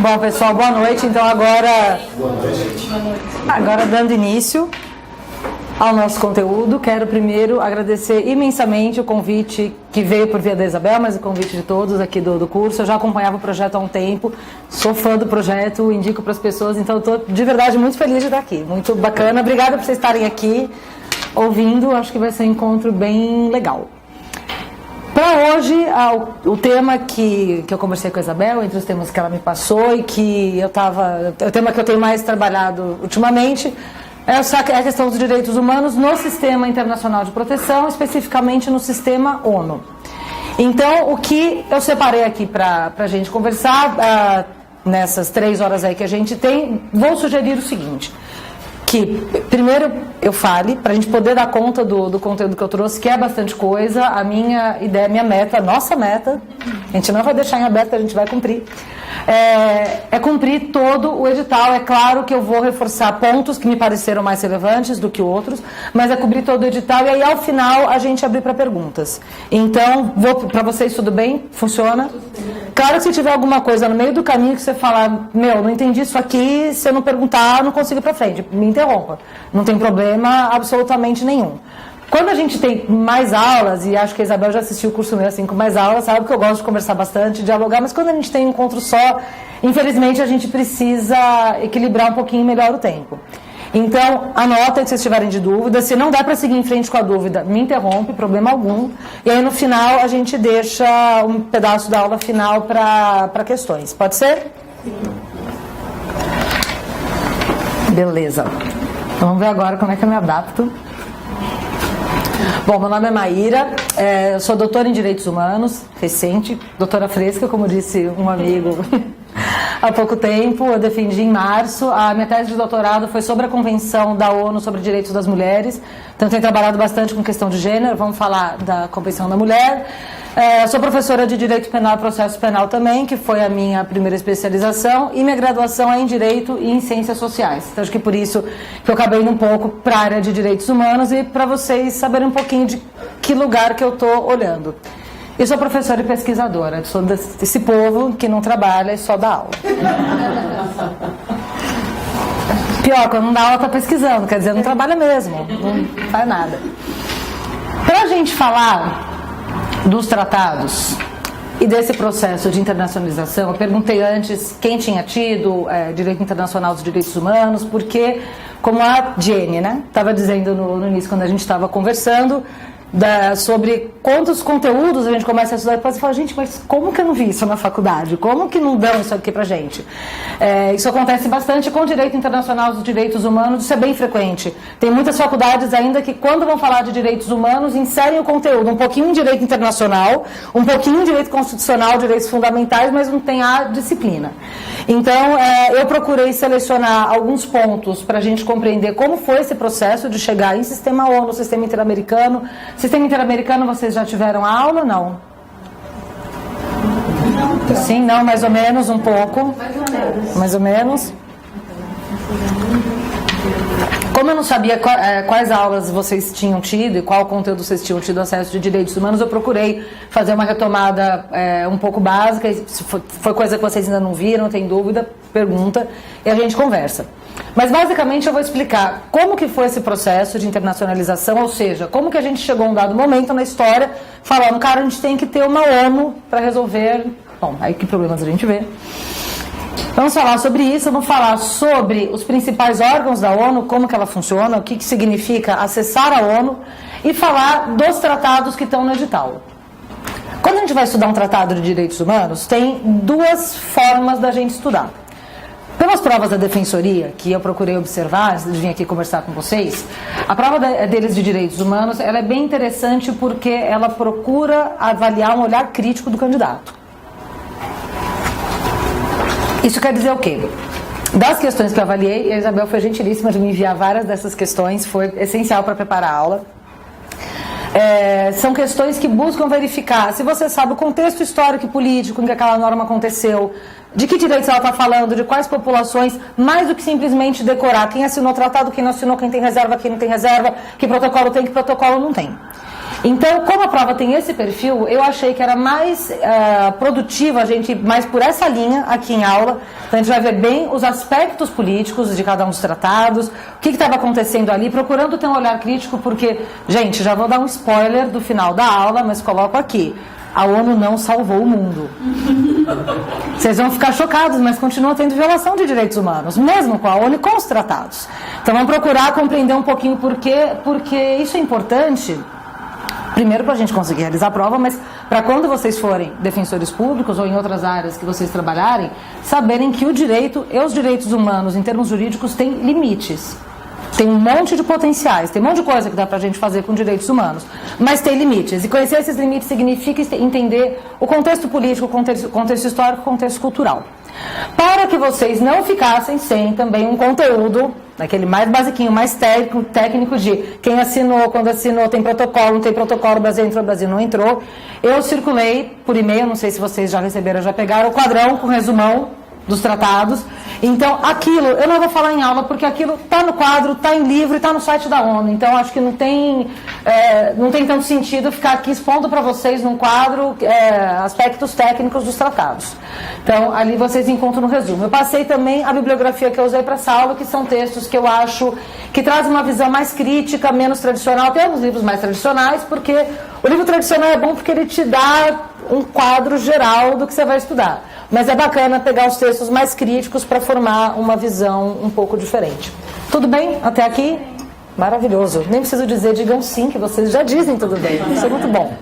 Bom, pessoal, boa noite. Então, agora dando início ao nosso conteúdo, quero primeiro agradecer imensamente o convite que veio por via da Isabel, mas o convite de todos aqui do curso. Eu já acompanhava o projeto há um tempo, sou fã do projeto, indico para as pessoas, então estou de verdade muito feliz de estar aqui. Muito bacana. Obrigada por vocês estarem aqui ouvindo, acho que vai ser um encontro bem legal. Para hoje, o tema que eu conversei com a Isabel, entre os temas que ela me passou e que o tema que eu tenho mais trabalhado ultimamente, é a questão dos direitos humanos no sistema internacional de proteção, especificamente no sistema ONU. Então, o que eu separei aqui para a gente conversar, nessas 3 horas aí que a gente tem, vou sugerir o seguinte: que primeiro eu fale, para a gente poder dar conta do conteúdo que eu trouxe, que é bastante coisa. A minha ideia, minha meta, a nossa meta, a gente não vai deixar em aberto, a gente vai cumprir, é cumprir todo o edital. É claro que eu vou reforçar pontos que me pareceram mais relevantes do que outros, mas é cobrir todo o edital e aí ao final a gente abrir para perguntas. Então, para vocês tudo bem? Funciona? Claro que se tiver alguma coisa no meio do caminho que você falar, não entendi isso aqui, se eu não perguntar, não consigo ir para frente, me interrompa. Não tem problema absolutamente nenhum. Quando a gente tem mais aulas, e acho que a Isabel já assistiu o curso meu assim com mais aulas, sabe que eu gosto de conversar bastante, dialogar, mas quando a gente tem um encontro só, infelizmente a gente precisa equilibrar um pouquinho melhor o tempo. Então, anota que vocês tiverem de dúvida. Se não dá para seguir em frente com a dúvida, me interrompe, problema algum. E aí no final a gente deixa um pedaço da aula final para questões. Pode ser? Sim. Beleza. Vamos ver agora como é que eu me adapto. Bom, meu nome é Maíra, eu sou doutora em Direitos Humanos, recente, doutora fresca, como disse um amigo há pouco tempo. Eu defendi em março. A minha tese de doutorado foi sobre a Convenção da ONU sobre Direitos das Mulheres, então tenho trabalhado bastante com questão de gênero. Vamos falar da Convenção da Mulher. Sou professora de Direito Penal e Processo Penal também, que foi a minha primeira especialização, e minha graduação é em Direito e em Ciências Sociais. Então, acho que por isso que eu acabei indo um pouco para a área de Direitos Humanos e para vocês saberem um pouquinho de que lugar que eu estou olhando. Eu sou professora e pesquisadora, sou desse povo que não trabalha e só dá aula. Pior, quando não dá aula está pesquisando, quer dizer, não trabalha mesmo, não faz nada. Para a gente falar dos tratados e desse processo de internacionalização, eu perguntei antes quem tinha tido direito internacional dos direitos humanos, porque, como a Jenny, estava dizendo no início, quando a gente estava conversando, sobre quantos conteúdos a gente começa a estudar, e depois você fala, gente, mas como que eu não vi isso na faculdade? Como que não dão isso aqui pra gente? Isso acontece bastante com o direito internacional dos direitos humanos, isso é bem frequente. Tem muitas faculdades ainda que, quando vão falar de direitos humanos, inserem o conteúdo um pouquinho em direito internacional, um pouquinho em direito constitucional, direitos fundamentais, mas não tem a disciplina. Então, eu procurei selecionar alguns pontos para a gente compreender como foi esse processo de chegar em sistema ONU, sistema interamericano. Sistema interamericano, vocês já tiveram aula? Não? Sim, não, mais ou menos, um pouco. Mais ou menos. Como eu não sabia quais aulas vocês tinham tido e qual conteúdo vocês tinham tido acesso de direitos humanos, eu procurei fazer uma retomada um pouco básica. E se foi coisa que vocês ainda não viram, tem dúvida, pergunta e a gente conversa. Mas basicamente eu vou explicar como que foi esse processo de internacionalização, ou seja, como que a gente chegou a um dado momento na história falando, cara, a gente tem que ter uma ONU para resolver, bom, aí que problemas a gente vê. Vamos falar sobre isso, vamos falar sobre os principais órgãos da ONU, como que ela funciona, o que significa acessar a ONU e falar dos tratados que estão no edital. Quando a gente vai estudar um tratado de direitos humanos, tem 2 formas da gente estudar. Pelas provas da defensoria, que eu procurei observar, antes de vir aqui conversar com vocês, a prova deles de direitos humanos, ela é bem interessante porque ela procura avaliar um olhar crítico do candidato. Isso quer dizer o quê? Das questões que eu avaliei, a Isabel foi gentilíssima de me enviar várias dessas questões, foi essencial para preparar a aula. São questões que buscam verificar se você sabe o contexto histórico e político em que aquela norma aconteceu, de que direitos ela está falando, de quais populações, mais do que simplesmente decorar quem assinou o tratado, quem não assinou, quem tem reserva, quem não tem reserva, que protocolo tem, que protocolo não tem. Então, como a prova tem esse perfil, eu achei que era mais produtivo a gente ir mais por essa linha aqui em aula. Então, a gente vai ver bem os aspectos políticos de cada um dos tratados, o que estava acontecendo ali, procurando ter um olhar crítico, porque, gente, já vou dar um spoiler do final da aula, mas coloco aqui. A ONU não salvou o mundo. Vocês vão ficar chocados, mas continua tendo violação de direitos humanos, mesmo com a ONU e com os tratados. Então, vamos procurar compreender um pouquinho porque isso é importante. Primeiro para a gente conseguir realizar a prova, mas para quando vocês forem defensores públicos ou em outras áreas que vocês trabalharem, saberem que o direito e os direitos humanos, em termos jurídicos, têm limites. Tem um monte de potenciais, tem um monte de coisa que dá pra gente fazer com direitos humanos, mas tem limites. E conhecer esses limites significa entender o contexto político, o contexto histórico, o contexto cultural. Para que vocês não ficassem sem também um conteúdo, aquele mais basiquinho, mais técnico de quem assinou, quando assinou, tem protocolo, não tem protocolo, o Brasil entrou, o Brasil não entrou. Eu circulei por e-mail, não sei se vocês já receberam, já pegaram, o quadrão com resumão dos tratados. Então, aquilo, eu não vou falar em aula, porque aquilo está no quadro, está em livro e está no site da ONU. Então, acho que não tem tanto sentido ficar aqui expondo para vocês num quadro aspectos técnicos dos tratados. Então, ali vocês encontram no resumo. Eu passei também a bibliografia que eu usei para essa aula, que são textos que eu acho que trazem uma visão mais crítica, menos tradicional. Tem alguns livros mais tradicionais, porque o livro tradicional é bom porque ele te dá um quadro geral do que você vai estudar. Mas é bacana pegar os textos mais críticos para formar uma visão um pouco diferente. Tudo bem? Até aqui? Maravilhoso. Nem preciso dizer, digam sim, que vocês já dizem tudo bem. Isso é muito bom.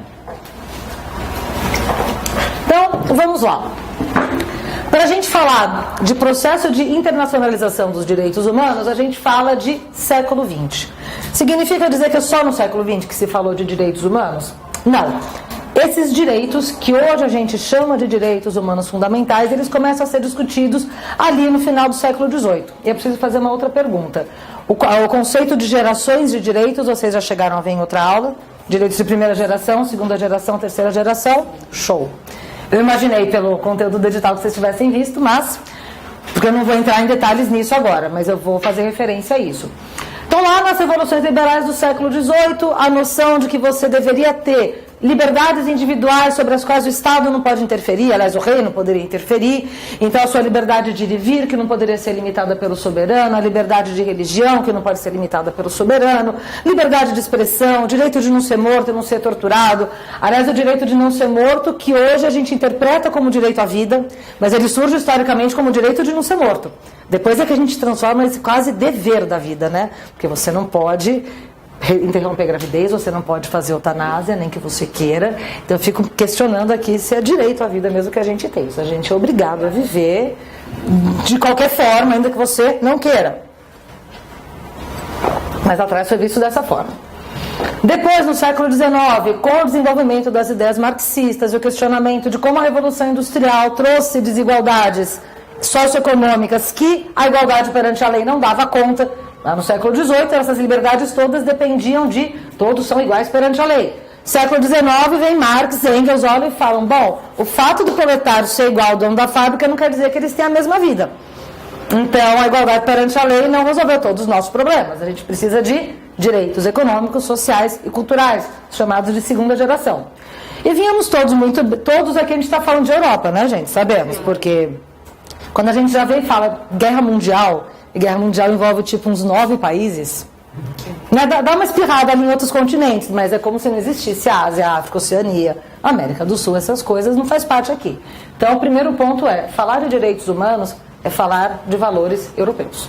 Então, vamos lá. Para a gente falar de processo de internacionalização dos direitos humanos, a gente fala de século XX. Significa dizer que é só no século XX que se falou de direitos humanos? Não. Esses direitos, que hoje a gente chama de direitos humanos fundamentais, eles começam a ser discutidos ali no final do século XVIII. E eu preciso fazer uma outra pergunta. O conceito de gerações de direitos, vocês já chegaram a ver em outra aula? Direitos de primeira geração, segunda geração, terceira geração? Show! Eu imaginei pelo conteúdo do edital que vocês tivessem visto, mas... porque eu não vou entrar em detalhes nisso agora, mas eu vou fazer referência a isso. Então, lá nas revoluções liberais do século XVIII, a noção de que você deveria ter liberdades individuais sobre as quais o Estado não pode interferir, aliás, o rei não poderia interferir, então a sua liberdade de ir e vir, que não poderia ser limitada pelo soberano, a liberdade de religião, que não pode ser limitada pelo soberano, liberdade de expressão, direito de não ser morto e não ser torturado, aliás, o direito de não ser morto, que hoje a gente interpreta como direito à vida, mas ele surge historicamente como direito de não ser morto. Depois é que a gente transforma esse quase dever da vida, né? Porque você não pode interromper a gravidez, você não pode fazer eutanásia, nem que você queira. Então eu fico questionando aqui se é direito à vida mesmo que a gente tem. Se a gente é obrigado a viver de qualquer forma, ainda que você não queira. Mas atrás foi visto dessa forma. Depois, no século XIX, com o desenvolvimento das ideias marxistas e o questionamento de como a Revolução Industrial trouxe desigualdades socioeconômicas que a igualdade perante a lei não dava conta. Lá no século XVIII, essas liberdades todas dependiam de todos são iguais perante a lei. Século XIX, vem Marx, Engels, olham e falam, bom, o fato do proletário ser igual ao dono da fábrica não quer dizer que eles têm a mesma vida. Então, a igualdade perante a lei não resolveu todos os nossos problemas. A gente precisa de direitos econômicos, sociais e culturais, chamados de segunda geração. E vínhamos todos aqui a gente está falando de Europa, né, gente? Sabemos, porque quando a gente já vem e fala guerra mundial, e guerra mundial envolve tipo uns 9 países, né? Dá uma espirrada ali em outros continentes, mas é como se não existisse a Ásia, a África, a Oceania, a América do Sul, essas coisas não faz parte aqui. Então o primeiro ponto é, falar de direitos humanos é falar de valores europeus,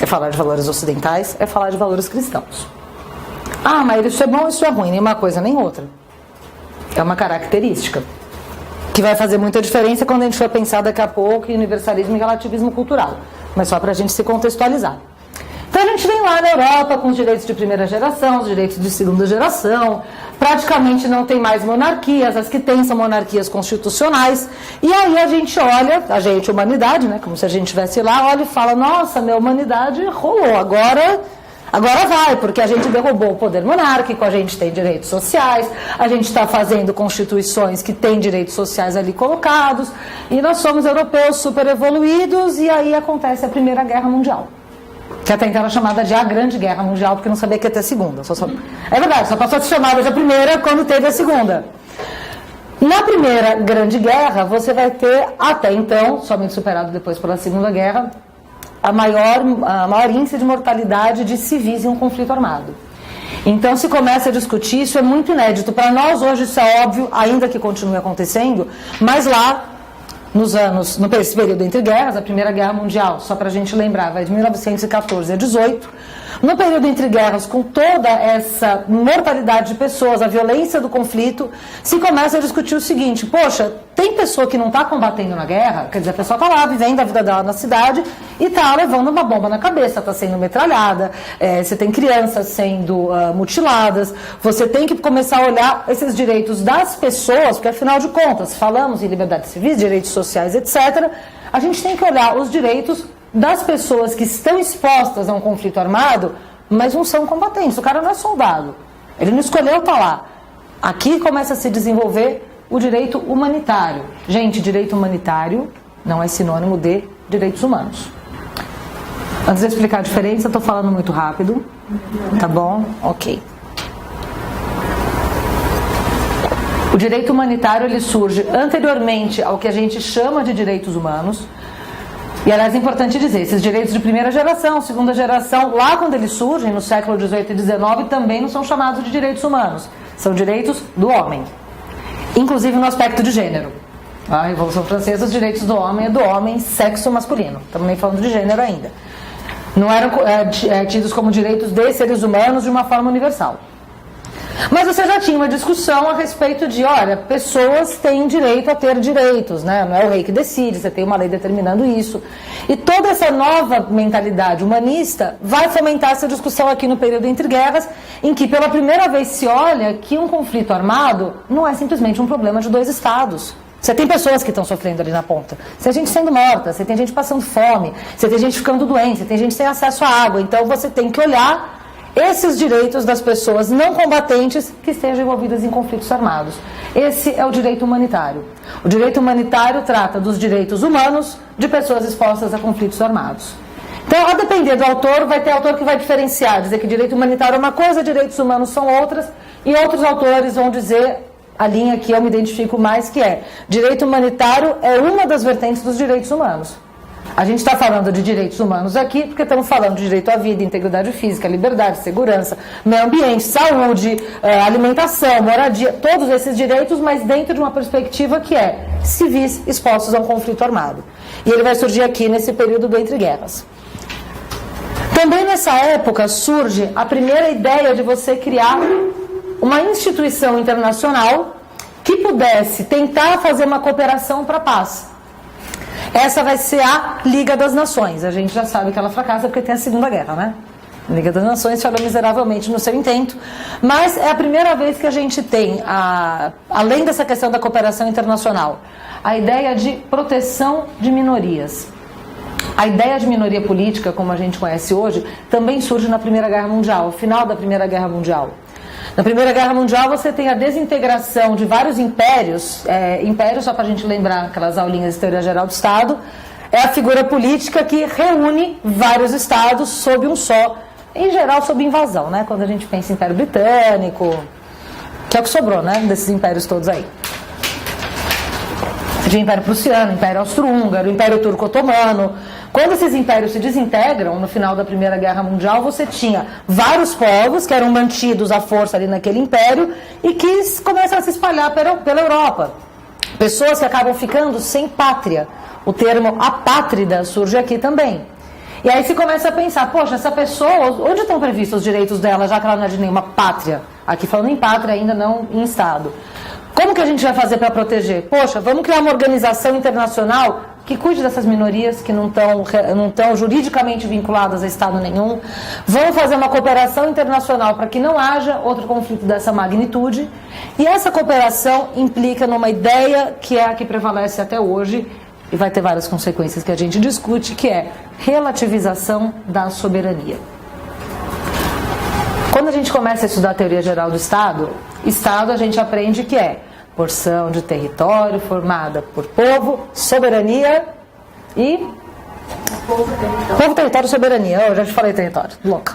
é falar de valores ocidentais, é falar de valores cristãos. Ah, mas isso é bom, isso é ruim, nem uma coisa nem outra. É uma característica que vai fazer muita diferença quando a gente for pensar daqui a pouco em universalismo e relativismo cultural, mas só para a gente se contextualizar. Então a gente vem lá na Europa com os direitos de primeira geração, os direitos de segunda geração, praticamente não tem mais monarquias, as que tem são monarquias constitucionais, e aí a gente olha, a humanidade, né, como se a gente estivesse lá, olha e fala, nossa, minha humanidade rolou, agora vai, porque a gente derrubou o poder monárquico, a gente tem direitos sociais, a gente está fazendo constituições que têm direitos sociais ali colocados, e nós somos europeus super evoluídos, e aí acontece a Primeira Guerra Mundial. que até então era chamada de a Grande Guerra Mundial, porque não sabia que ia ter a segunda. É verdade, só passou a ser chamada de a primeira quando teve a segunda. Na Primeira Grande Guerra, você vai ter, até então, somente superado depois pela Segunda Guerra, a maior índice de mortalidade de civis em um conflito armado. Então se começa a discutir, isso é muito inédito. Para nós hoje isso é óbvio, ainda que continue acontecendo, mas lá, nesse período entre guerras, a Primeira Guerra Mundial, só para a gente lembrar, vai de 1914 a 18, no período entre guerras, com toda essa mortalidade de pessoas, a violência do conflito, se começa a discutir o seguinte: poxa, tem pessoa que não está combatendo na guerra, quer dizer, a pessoa está lá vivendo a vida dela na cidade e está levando uma bomba na cabeça, está sendo metralhada, você tem crianças sendo mutiladas, você tem que começar a olhar esses direitos das pessoas, porque afinal de contas, falamos em liberdades civis, direitos sociais, etc., a gente tem que olhar os direitos das pessoas que estão expostas a um conflito armado, mas não são combatentes. O cara não é soldado, ele não escolheu estar lá. Aqui começa a se desenvolver o direito humanitário. Gente, direito humanitário não é sinônimo de direitos humanos. Antes de eu explicar a diferença, eu estou falando muito rápido. Tá bom? Ok. O direito humanitário ele surge anteriormente ao que a gente chama de direitos humanos. E, aliás, é importante dizer, esses direitos de primeira geração, segunda geração, lá quando eles surgem, no século XVIII e XIX, também não são chamados de direitos humanos. São direitos do homem. Inclusive no aspecto de gênero. A Revolução Francesa, os direitos do homem é do homem, sexo masculino. Estamos nem falando de gênero ainda. Não eram tidos como direitos de seres humanos de uma forma universal. Mas você já tinha uma discussão a respeito de, olha, pessoas têm direito a ter direitos, né? Não é o rei que decide, você tem uma lei determinando isso. E toda essa nova mentalidade humanista vai fomentar essa discussão aqui no período entre guerras, em que pela primeira vez se olha que um conflito armado não é simplesmente um problema de dois estados. Você tem pessoas que estão sofrendo ali na ponta. Você tem gente sendo morta, você tem gente passando fome, você tem gente ficando doente, você tem gente sem acesso à água. Então você tem que olhar esses direitos das pessoas não combatentes que estejam envolvidas em conflitos armados. Esse é o direito humanitário. O direito humanitário trata dos direitos humanos de pessoas expostas a conflitos armados. Então, a depender do autor, vai ter autor que vai diferenciar, dizer que direito humanitário é uma coisa, direitos humanos são outras, e outros autores vão dizer a linha que eu me identifico mais, que é direito humanitário é uma das vertentes dos direitos humanos. A gente está falando de direitos humanos aqui porque estamos falando de direito à vida, integridade física, liberdade, segurança, meio ambiente, saúde, alimentação, moradia, todos esses direitos, mas dentro de uma perspectiva que é civis expostos a um conflito armado. E ele vai surgir aqui nesse período do entre guerras. Também nessa época surge a primeira ideia de você criar uma instituição internacional que pudesse tentar fazer uma cooperação para a paz. Essa vai ser a Liga das Nações. A gente já sabe que ela fracassa porque tem a Segunda Guerra, né? A Liga das Nações falhou miseravelmente no seu intento, mas é a primeira vez que a gente tem, além dessa questão da cooperação internacional, a ideia de proteção de minorias. A ideia de minoria política, como a gente conhece hoje, também surge na Primeira Guerra Mundial, ao final da Primeira Guerra Mundial. Na Primeira Guerra Mundial você tem a desintegração de vários impérios. Império, só para a gente lembrar aquelas aulinhas de teoria geral do Estado, é a figura política que reúne vários estados sob um só, em geral sob invasão, né? Quando a gente pensa em Império Britânico, que é o que sobrou, né? Desses impérios todos aí. Você tinha Império Prussiano, Império Austro-Húngaro, Império Turco-Otomano. Quando esses impérios se desintegram, no final da Primeira Guerra Mundial, você tinha vários povos que eram mantidos à força ali naquele império e que começam a se espalhar pela Europa. Pessoas que acabam ficando sem pátria. O termo apátrida surge aqui também. E aí se começa a pensar, poxa, essa pessoa, onde estão previstos os direitos dela, já que ela não é de nenhuma pátria? Aqui falando em pátria, ainda não em Estado. Como que a gente vai fazer para proteger? Poxa, vamos criar uma organização internacional que cuide dessas minorias que não estão juridicamente vinculadas a Estado nenhum. Vamos fazer uma cooperação internacional para que não haja outro conflito dessa magnitude. E essa cooperação implica numa ideia que é a que prevalece até hoje, e vai ter várias consequências que a gente discute, que é relativização da soberania. Quando a gente começa a estudar a teoria geral do Estado a gente aprende que é porção de território formada por povo, soberania e Povo, território, soberania. Eu já te falei território. Louca.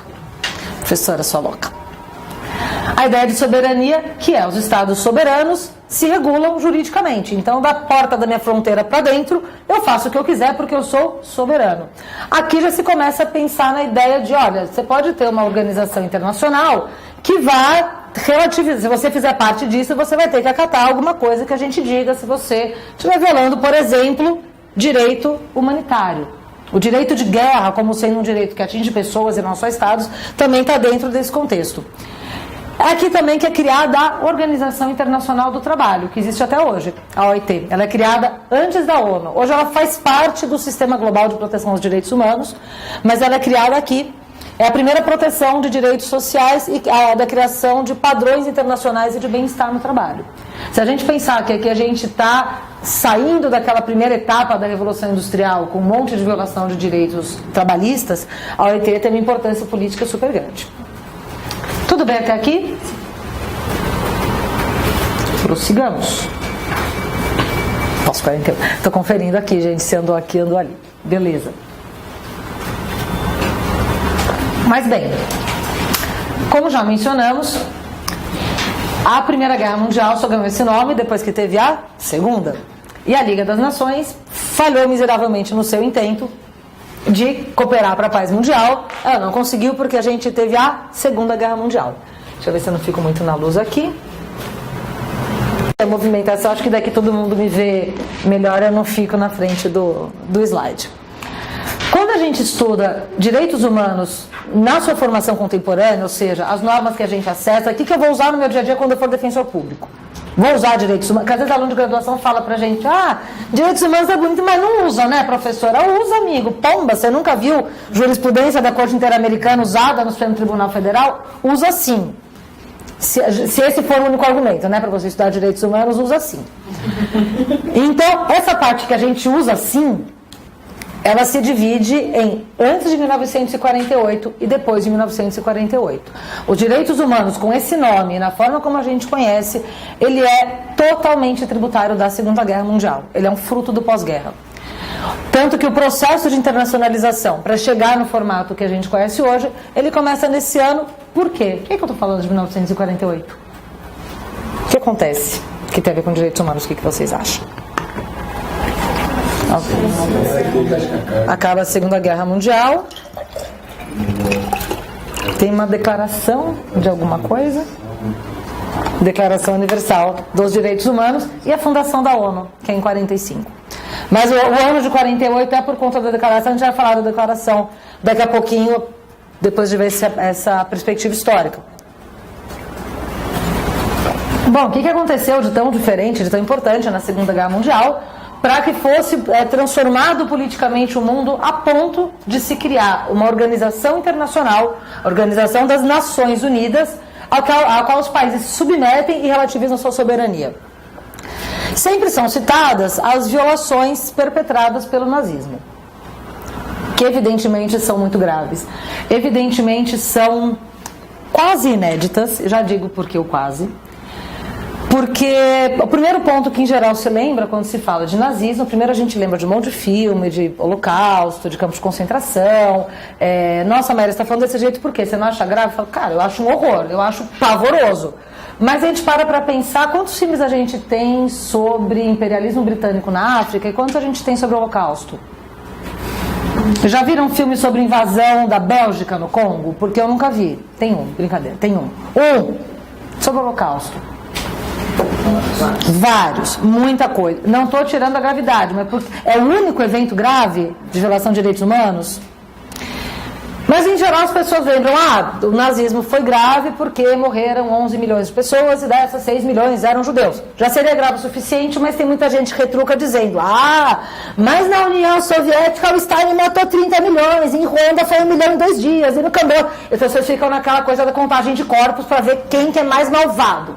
Professora, sua louca. A ideia de soberania, que é os estados soberanos se regulam juridicamente. Então, da porta da minha fronteira para dentro, eu faço o que eu quiser porque eu sou soberano. Aqui já se começa a pensar na ideia de, olha, você pode ter uma organização internacional que vai relativizar. Se você fizer parte disso, você vai ter que acatar alguma coisa que a gente diga se você estiver violando, por exemplo, direito humanitário. O direito de guerra, como sendo um direito que atinge pessoas e não só estados, também está dentro desse contexto. Aqui também que é criada a Organização Internacional do Trabalho, que existe até hoje, a OIT. Ela é criada antes da ONU. Hoje ela faz parte do Sistema Global de Proteção aos Direitos Humanos, mas ela é criada aqui. É a primeira proteção de direitos sociais e da criação de padrões internacionais e de bem-estar no trabalho. Se a gente pensar que aqui a gente está saindo daquela primeira etapa da Revolução Industrial com um monte de violação de direitos trabalhistas, a OIT tem uma importância política super grande. Tudo bem até aqui? Prossigamos. Posso 41. Estou conferindo aqui, gente, se andou aqui, andou ali. Beleza. Mas bem, como já mencionamos, a Primeira Guerra Mundial só ganhou esse nome depois que teve a Segunda. E a Liga das Nações falhou miseravelmente no seu intento de cooperar para a paz mundial. Ela não conseguiu porque a gente teve a Segunda Guerra Mundial. Deixa eu ver se eu não fico muito na luz aqui. A movimentação, acho que daqui todo mundo me vê melhor, eu não fico na frente do slide. Quando a gente estuda direitos humanos na sua formação contemporânea, ou seja, as normas que a gente acessa, o que eu vou usar no meu dia a dia quando eu for defensor público? Vou usar direitos humanos, porque às vezes aluno de graduação fala pra gente, direitos humanos é bonito, mas não usa, né, professora? Usa, amigo, pomba, você nunca viu jurisprudência da Corte Interamericana usada no Supremo Tribunal Federal? Usa sim. Se esse for o único argumento, né, para você estudar direitos humanos, usa sim. Então, essa parte que a gente usa sim, ela se divide em antes de 1948 e depois de 1948. Os direitos humanos, com esse nome, na forma como a gente conhece, ele é totalmente tributário da Segunda Guerra Mundial. Ele é um fruto do pós-guerra. Tanto que o processo de internacionalização, para chegar no formato que a gente conhece hoje, ele começa nesse ano. Por quê? Por que eu estou falando de 1948? O que acontece que tem a ver com direitos humanos? O que vocês acham? Acaba a Segunda Guerra Mundial. Tem uma declaração de alguma coisa. Declaração Universal dos Direitos Humanos e a fundação da ONU, que é em 45. Mas o ano de 48 é por conta da declaração. A gente vai falar da declaração daqui a pouquinho, depois de ver essa perspectiva histórica. Bom, o que aconteceu de tão diferente, de tão importante na Segunda Guerra Mundial, para que fosse transformado politicamente o mundo a ponto de se criar uma organização internacional, a Organização das Nações Unidas, a qual os países se submetem e relativizam sua soberania. Sempre são citadas as violações perpetradas pelo nazismo, que evidentemente são muito graves, evidentemente são quase inéditas, já digo por que o quase. Porque o primeiro ponto que em geral se lembra quando se fala de nazismo, primeiro a gente lembra de um monte de filme, de holocausto, de campos de concentração. Nossa, Maria, você está falando desse jeito por quê? Você não acha grave? Eu falo, cara, eu acho um horror, eu acho pavoroso. Mas a gente para pensar quantos filmes a gente tem sobre imperialismo britânico na África e quantos a gente tem sobre o holocausto. Já viram um filme sobre invasão da Bélgica no Congo? Porque eu nunca vi. Tem um, brincadeira, tem um. Sobre o holocausto. Vários, muita coisa. Não estou tirando a gravidade, mas é o único evento grave de violação de direitos humanos. Mas em geral as pessoas lembram, o nazismo foi grave porque morreram 11 milhões de pessoas e dessas 6 milhões eram judeus. Já seria grave o suficiente, mas tem muita gente que retruca dizendo, mas na União Soviética o Stalin matou 30 milhões, em Ruanda foi 1 milhão em 2 dias, e no Camboja. As pessoas ficam naquela coisa da contagem de corpos para ver quem que é mais malvado.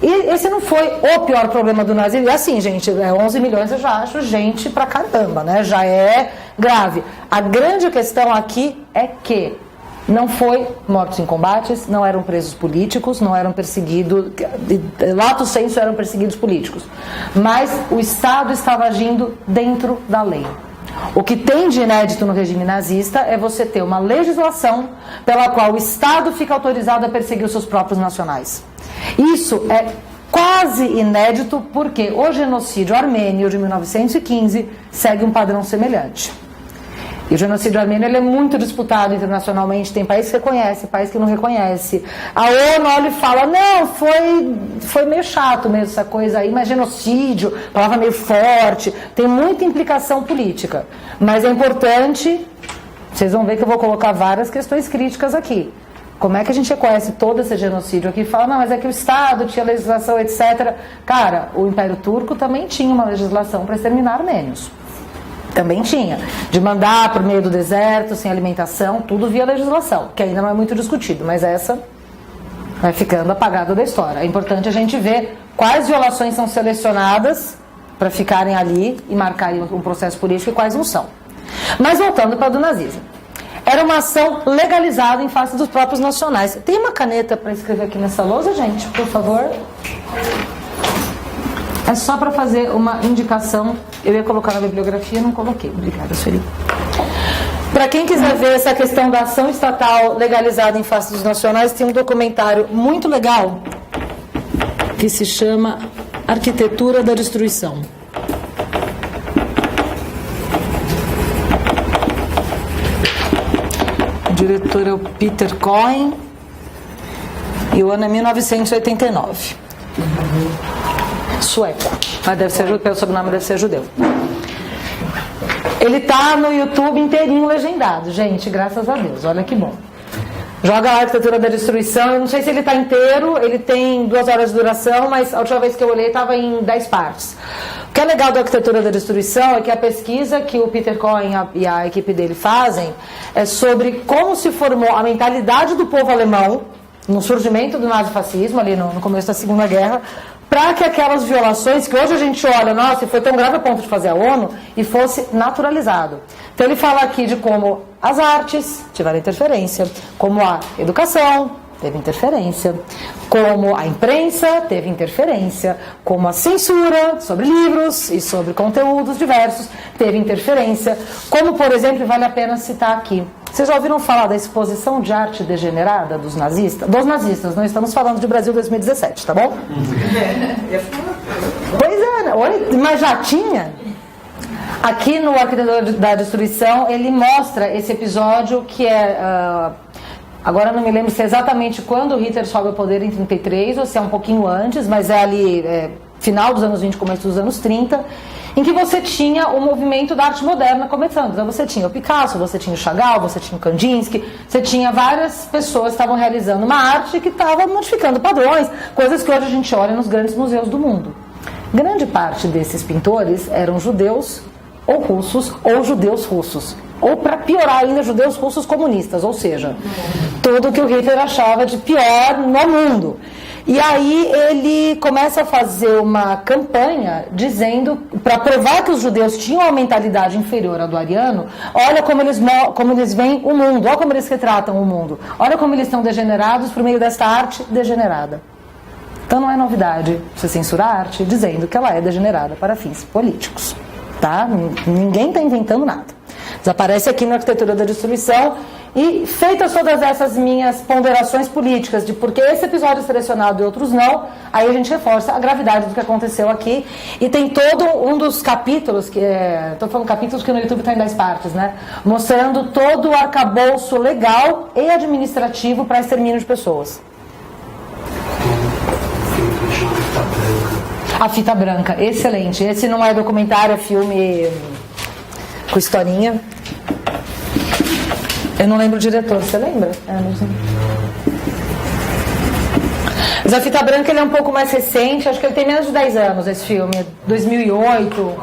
E esse não foi o pior problema do nazismo. E assim, gente, 11 milhões eu já acho gente pra caramba, né? Já é grave. A grande questão aqui é que não foi mortos em combates, não eram presos políticos, não eram perseguidos, lato sensu eram perseguidos políticos. Mas o Estado estava agindo dentro da lei. O que tem de inédito no regime nazista é você ter uma legislação pela qual o Estado fica autorizado a perseguir os seus próprios nacionais. Isso é quase inédito porque o genocídio armênio de 1915 segue um padrão semelhante. E o genocídio armênio ele é muito disputado internacionalmente, tem país que reconhece, país que não reconhece. A ONU olha e fala, não, foi meio chato mesmo essa coisa aí, mas genocídio, palavra meio forte, tem muita implicação política. Mas é importante, vocês vão ver que eu vou colocar várias questões críticas aqui. Como é que a gente reconhece todo esse genocídio aqui? Fala, não, mas é que o Estado tinha legislação, etc. Cara, o Império Turco também tinha uma legislação para exterminar armênios. Também tinha. De mandar por meio do deserto, sem alimentação, tudo via legislação, que ainda não é muito discutido, mas essa vai ficando apagada da história. É importante a gente ver quais violações são selecionadas para ficarem ali e marcarem um processo político e quais não são. Mas voltando para do nazismo. Era uma ação legalizada em face dos próprios nacionais. Tem uma caneta para escrever aqui nessa lousa, gente, por favor? É só para fazer uma indicação. Eu ia colocar na bibliografia, não coloquei. Obrigada, Sueli. Para quem quiser ver essa questão da ação estatal legalizada em face dos nacionais, tem um documentário muito legal que se chama Arquitetura da Destruição. O diretor é o Peter Cohen e o ano é 1989. Sueco, mas deve ser, pelo sobrenome deve ser judeu. Ele tá no YouTube inteirinho legendado, gente, graças a Deus, olha que bom. Joga a Arquitetura da Destruição, eu não sei se ele tá inteiro, ele tem 2 horas de duração, mas a última vez que eu olhei estava em 10 partes. O que é legal da Arquitetura da Destruição é que a pesquisa que o Peter Cohen e a equipe dele fazem é sobre como se formou a mentalidade do povo alemão no surgimento do nazifascismo, ali no começo da Segunda Guerra, para que aquelas violações, que hoje a gente olha, nossa, foi tão grave a ponto de fazer a ONU, e fosse naturalizado. Então ele fala aqui de como as artes tiveram interferência, como a educação teve interferência, como a imprensa teve interferência, como a censura sobre livros e sobre conteúdos diversos teve interferência, como, por exemplo, vale a pena citar aqui. Vocês já ouviram falar da exposição de arte degenerada dos nazistas? Dos nazistas, não estamos falando de Brasil 2017, tá bom? Pois é, né? Mas já tinha. Aqui no Arquitetura da Destruição, ele mostra esse episódio que é... agora não me lembro se é exatamente quando o Hitler sobe ao poder em 33, ou se é um pouquinho antes, mas é ali, final dos anos 20, começo dos anos 30, em que você tinha o movimento da arte moderna começando. Então você tinha o Picasso, você tinha o Chagall, você tinha o Kandinsky, você tinha várias pessoas que estavam realizando uma arte que estava modificando padrões, coisas que hoje a gente olha nos grandes museus do mundo. Grande parte desses pintores eram judeus ou russos, ou judeus russos. Ou, para piorar ainda, judeus russos comunistas, ou seja, tudo que o Hitler achava de pior no mundo. E aí ele começa a fazer uma campanha dizendo, para provar que os judeus tinham uma mentalidade inferior à do ariano, olha como eles veem o mundo, olha como eles retratam o mundo, olha como eles estão degenerados por meio desta arte degenerada. Então não é novidade você censurar a arte dizendo que ela é degenerada para fins políticos. Tá? Ninguém está inventando nada. Desaparece aqui na Arquitetura da Destruição. E feitas todas essas minhas ponderações políticas de porque esse episódio é selecionado e outros não, aí a gente reforça a gravidade do que aconteceu aqui. E tem todo um dos capítulos, estou falando capítulos que no YouTube está em 10 partes, né? Mostrando todo o arcabouço legal e administrativo para extermínio de pessoas. A Fita Branca, excelente. Esse não é documentário, é filme com historinha. Eu não lembro o diretor, você lembra? Não sei. Mas a Fita Branca ele é um pouco mais recente, acho que ele tem menos de 10 anos, esse filme, 2008.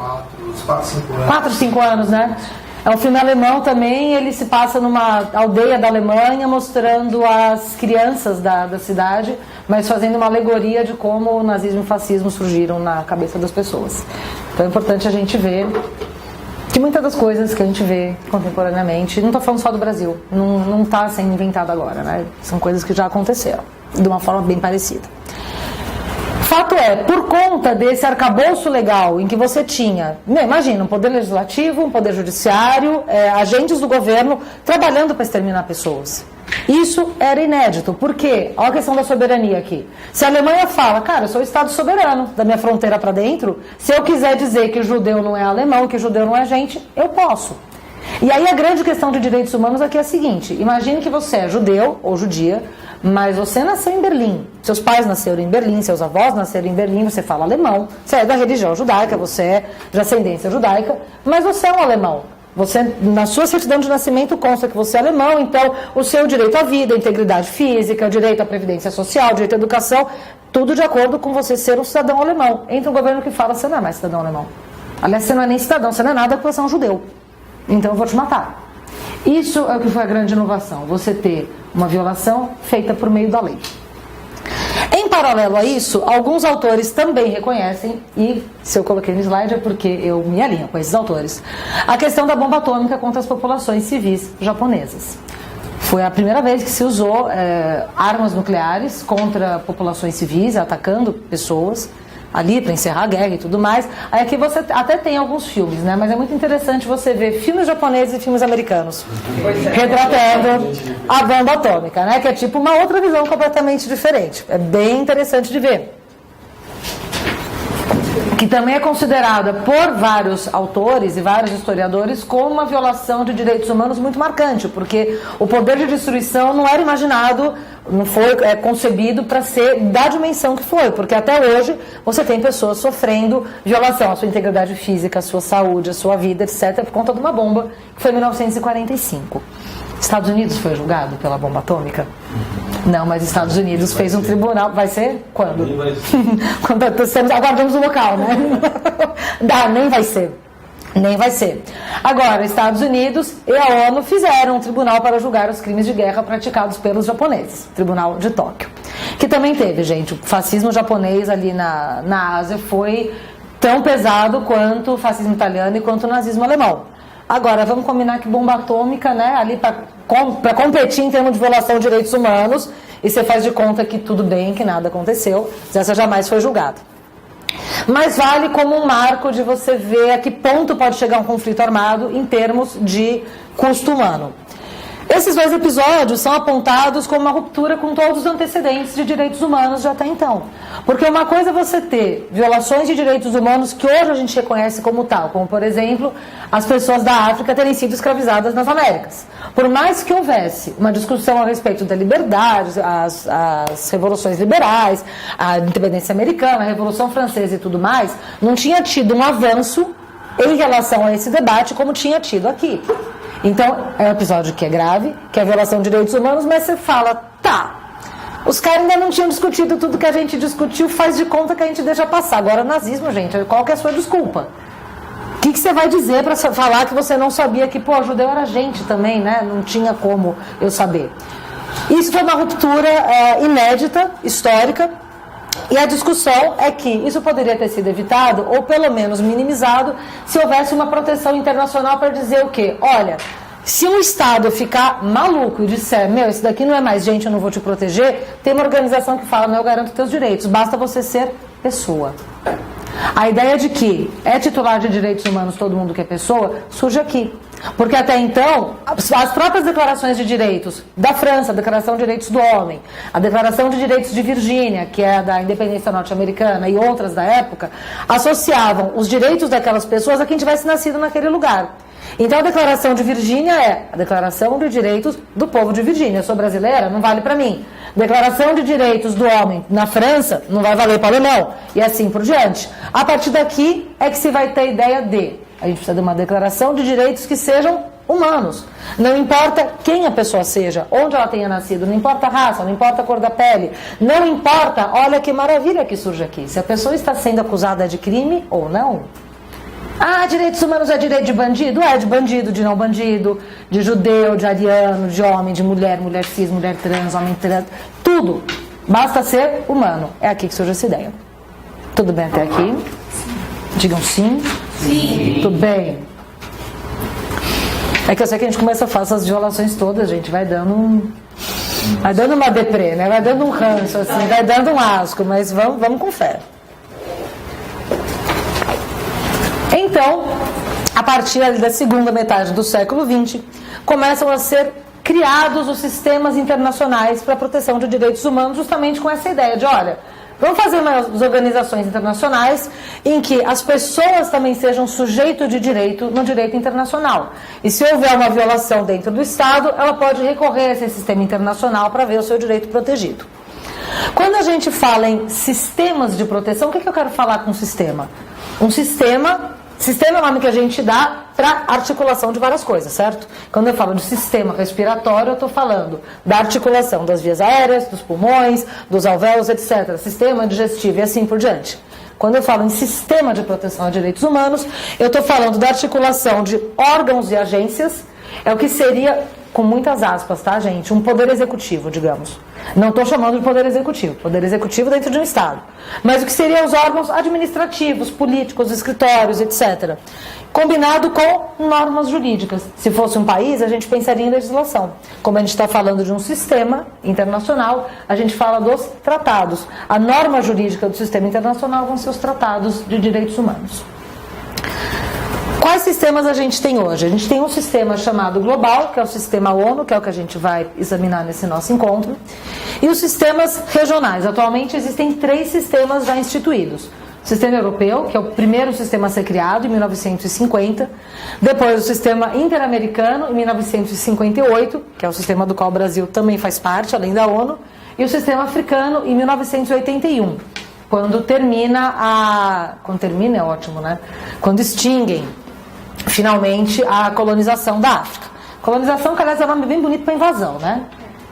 4, 5 anos, né? É um filme alemão também, ele se passa numa aldeia da Alemanha, mostrando as crianças da cidade, mas fazendo uma alegoria de como o nazismo e o fascismo surgiram na cabeça das pessoas. Então é importante a gente ver que muitas das coisas que a gente vê contemporaneamente, não estou falando só do Brasil, não está sendo inventado agora, né? São coisas que já aconteceram, de uma forma bem parecida. Fato é, por conta desse arcabouço legal em que você tinha, imagina, um poder legislativo, um poder judiciário, agentes do governo trabalhando para exterminar pessoas. Isso era inédito. Por quê? Olha a questão da soberania aqui. Se a Alemanha fala, cara, eu sou o Estado soberano, da minha fronteira para dentro, se eu quiser dizer que judeu não é alemão, que judeu não é gente, eu posso. E aí a grande questão de direitos humanos aqui é a seguinte: imagine que você é judeu ou judia, mas você nasceu em Berlim, seus pais nasceram em Berlim, seus avós nasceram em Berlim, você fala alemão, você é da religião judaica, você é de ascendência judaica, mas você é um alemão. Você, na sua certidão de nascimento consta que você é alemão, então o seu direito à vida, à integridade física, o direito à previdência social, o direito à educação, tudo de acordo com você ser um cidadão alemão. Entra um governo que fala, você não é mais cidadão alemão. Aliás, você não é nem cidadão, você não é nada porque você é um judeu. Então eu vou te matar. Isso é o que foi a grande inovação, você ter uma violação feita por meio da lei. Em paralelo a isso, alguns autores também reconhecem, e se eu coloquei no slide é porque eu me alinho com esses autores, a questão da bomba atômica contra as populações civis japonesas. Foi a primeira vez que se usou armas nucleares contra populações civis, atacando pessoas, ali para encerrar a guerra e tudo mais. Aí aqui você até tem alguns filmes, né? Mas é muito interessante você ver filmes japoneses e filmes americanos retratando a bomba atômica, né? Que é tipo uma outra visão completamente diferente. É bem interessante de ver. Que também é considerada por vários autores e vários historiadores como uma violação de direitos humanos muito marcante, porque o poder de destruição não era imaginado, não foi concebido para ser da dimensão que foi, porque até hoje você tem pessoas sofrendo violação à sua integridade física, à sua saúde, à sua vida, etc., por conta de uma bomba que foi em 1945. Estados Unidos foi julgado pela bomba atômica? Não, mas Estados Unidos fez um tribunal. Vai ser? Quando? Nem vai ser. Aguardamos o local, né? Nem vai ser. Nem vai ser. Agora, Estados Unidos e a ONU fizeram um tribunal para julgar os crimes de guerra praticados pelos japoneses. Tribunal de Tóquio. Que também teve, gente. O fascismo japonês ali na Ásia foi tão pesado quanto o fascismo italiano e quanto o nazismo alemão. Agora, vamos combinar que bomba atômica, né, ali para competir em termos de violação de direitos humanos, e você faz de conta que tudo bem, que nada aconteceu, essa jamais foi julgada. Mas vale como um marco de você ver a que ponto pode chegar um conflito armado em termos de custo humano. Esses dois episódios são apontados como uma ruptura com todos os antecedentes de direitos humanos de até então. Porque uma coisa é você ter violações de direitos humanos que hoje a gente reconhece como tal, como, por exemplo, as pessoas da África terem sido escravizadas nas Américas. Por mais que houvesse uma discussão a respeito da liberdade, as revoluções liberais, a independência americana, a Revolução Francesa e tudo mais, não tinha tido um avanço em relação a esse debate como tinha tido aqui. Então, é um episódio que é grave, que é a violação de direitos humanos, mas você fala, tá, os caras ainda não tinham discutido tudo que a gente discutiu, faz de conta que a gente deixa passar. Agora, nazismo, gente, qual que é a sua desculpa? O que você vai dizer para falar que você não sabia que, pô, judeu era gente também, né? Não tinha como eu saber. Isso foi uma ruptura inédita, histórica, e a discussão é que isso poderia ter sido evitado, ou pelo menos minimizado, se houvesse uma proteção internacional para dizer o quê? Olha, se um Estado ficar maluco e disser, meu, esse daqui não é mais gente, eu não vou te proteger, tem uma organização que fala, não, eu garanto teus direitos, basta você ser pessoa. A ideia de que é titular de direitos humanos todo mundo que é pessoa, surge aqui. Porque até então, as próprias declarações de direitos da França, a Declaração de Direitos do Homem, a Declaração de Direitos de Virgínia, que é da independência norte-americana, e outras da época, associavam os direitos daquelas pessoas a quem tivesse nascido naquele lugar. Então a Declaração de Virgínia é a Declaração de Direitos do povo de Virgínia. Eu sou brasileira, não vale para mim. Declaração de Direitos do Homem na França não vai valer para o alemão. E assim por diante. A partir daqui é que se vai ter a ideia de a gente precisa de uma declaração de direitos que sejam humanos. Não importa quem a pessoa seja, onde ela tenha nascido, não importa a raça, não importa a cor da pele, não importa, olha que maravilha que surge aqui, se a pessoa está sendo acusada de crime ou não. Ah, direitos humanos é direito de bandido? É, de bandido, de não bandido, de judeu, de ariano, de homem, de mulher, mulher cis, mulher trans, homem trans, tudo. Basta ser humano. É aqui que surge essa ideia. Tudo bem até aqui? Digam sim. Sim. Tudo bem. É que eu sei que a gente começa a fazer essas violações todas, a gente vai dando Vai dando uma deprê, né? Vai dando um ranço, assim, vai dando um asco, mas vamos com fé. Então, a partir ali da segunda metade do século XX, começam a ser criados os sistemas internacionais para a proteção de direitos humanos, justamente com essa ideia de, olha, vamos fazer umas organizações internacionais em que as pessoas também sejam sujeitos de direito no direito internacional. E se houver uma violação dentro do Estado, ela pode recorrer a esse sistema internacional para ver o seu direito protegido. Quando a gente fala em sistemas de proteção, o que eu quero falar com sistema? Um sistema é o nome que a gente dá para articulação de várias coisas, certo? Quando eu falo de sistema respiratório, eu estou falando da articulação das vias aéreas, dos pulmões, dos alvéolos, etc. Sistema digestivo e assim por diante. Quando eu falo em sistema de proteção a direitos humanos, eu estou falando da articulação de órgãos e agências, é o que seria, com muitas aspas, tá, gente? Um poder executivo, digamos. Não estou chamando de poder executivo dentro de um Estado. Mas o que seriam os órgãos administrativos, políticos, escritórios, etc. Combinado com normas jurídicas. Se fosse um país, a gente pensaria em legislação. Como a gente está falando de um sistema internacional, a gente fala dos tratados. A norma jurídica do sistema internacional vão ser os tratados de direitos humanos. Quais sistemas a gente tem hoje? A gente tem um sistema chamado global, que é o sistema ONU, que é o que a gente vai examinar nesse nosso encontro, e os sistemas regionais. Atualmente existem 3 sistemas já instituídos. O sistema europeu, que é o primeiro sistema a ser criado, em 1950. Depois o sistema interamericano, em 1958, que é o sistema do qual o Brasil também faz parte, além da ONU. E o sistema africano, em 1981. Quando termina é ótimo, né? Quando extinguem finalmente a colonização da África. Colonização, que aliás é um nome bem bonito para invasão, né?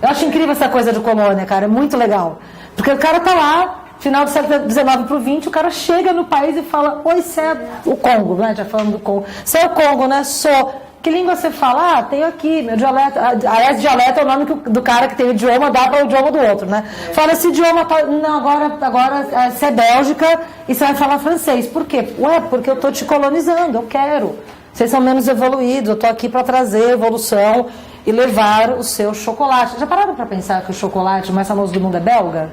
Eu acho incrível essa coisa de colônia, cara, é muito legal. Porque o cara tá lá, final do século XIX para o XX, o cara chega no país e fala: oi, você é o Congo, né? Já falando do Congo. Você é o Congo, né? Sou. Que língua você fala? Ah, tenho aqui, meu dialeto. Aliás, dialeto é o nome do cara que tem o idioma, dá para o idioma do outro, né? Fala esse idioma, não, agora você é Bélgica e você vai falar francês. Por quê? Ué, porque eu tô te colonizando, eu quero. Vocês são menos evoluídos, eu tô aqui para trazer evolução e levar o seu chocolate. Já pararam para pensar que o chocolate mais famoso do mundo é belga?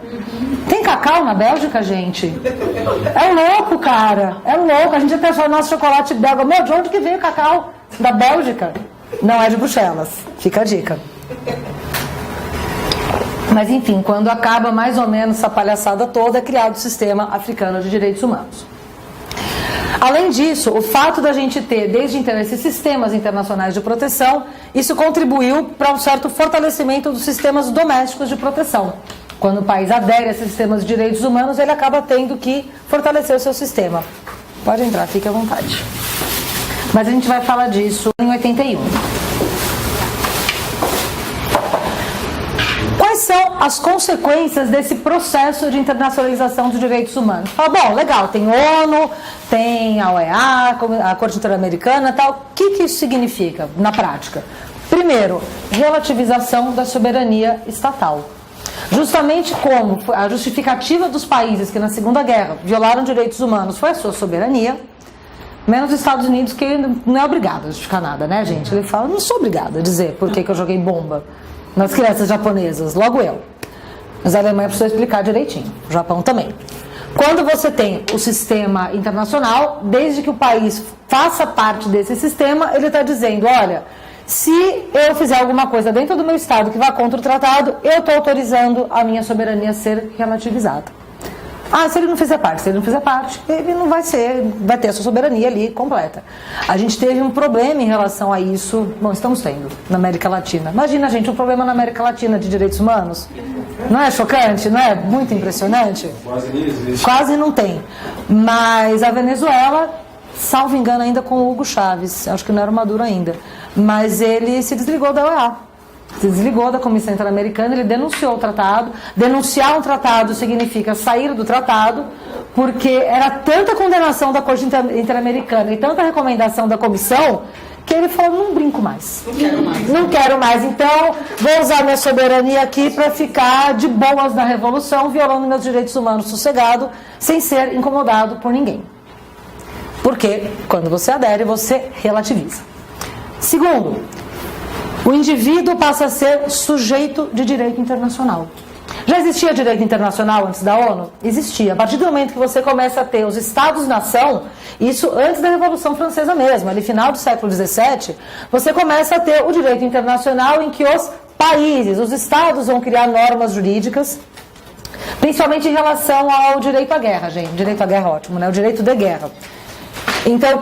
Tem cacau na Bélgica, gente? É louco, cara. É louco. A gente até fala, nosso chocolate belga. Meu, de onde que veio o cacau? Da Bélgica? Não é de Bruxelas. Fica a dica. Mas, enfim, quando acaba mais ou menos essa palhaçada toda, é criado o Sistema Africano de Direitos Humanos. Além disso, o fato da gente ter, desde então, esses sistemas internacionais de proteção, isso contribuiu para um certo fortalecimento dos sistemas domésticos de proteção. Quando o país adere a esses sistemas de direitos humanos, ele acaba tendo que fortalecer o seu sistema. Pode entrar, fique à vontade. Mas a gente vai falar disso em 81. Quais são as consequências desse processo de internacionalização dos direitos humanos? Fala, bom, legal, tem ONU, tem a OEA, a Corte Interamericana e tal. O que isso significa na prática? Primeiro, relativização da soberania estatal. Justamente como a justificativa dos países que na Segunda Guerra violaram direitos humanos foi a sua soberania, menos os Estados Unidos, que não é obrigado a justificar nada, né, gente? Ele fala, não sou obrigado a dizer por que eu joguei bomba nas crianças japonesas, logo eu. Mas a Alemanha precisa explicar direitinho, o Japão também. Quando você tem o sistema internacional, desde que o país faça parte desse sistema, ele está dizendo, olha, se eu fizer alguma coisa dentro do meu Estado que vá contra o tratado, eu estou autorizando a minha soberania a ser relativizada. Ah, se ele não fizer parte, ele não vai ter a sua soberania ali completa. A gente teve um problema em relação a isso, bom, estamos tendo na América Latina. Imagina, gente, um problema na América Latina de direitos humanos. Não é chocante? Não é muito impressionante? Quase não tem. Mas a Venezuela, salvo engano, ainda com o Hugo Chávez, acho que não era o Maduro ainda, mas ele se desligou da OEA. Se desligou da Comissão Interamericana, ele denunciou o tratado. Denunciar um tratado significa sair do tratado, porque era tanta condenação da Corte Interamericana e tanta recomendação da Comissão, que ele falou, não brinco mais. Não quero mais, então vou usar minha soberania aqui para ficar de boas na revolução, violando meus direitos humanos sossegado, sem ser incomodado por ninguém. Porque quando você adere, você relativiza. Segundo, o indivíduo passa a ser sujeito de direito internacional. Já existia direito internacional antes da ONU? Existia. A partir do momento que você começa a ter os Estados-nação, isso antes da Revolução Francesa mesmo, ali final do século XVII, você começa a ter o direito internacional em que os países, os Estados vão criar normas jurídicas, principalmente em relação ao direito à guerra, gente. Direito à guerra é ótimo, né? O direito de guerra. Então,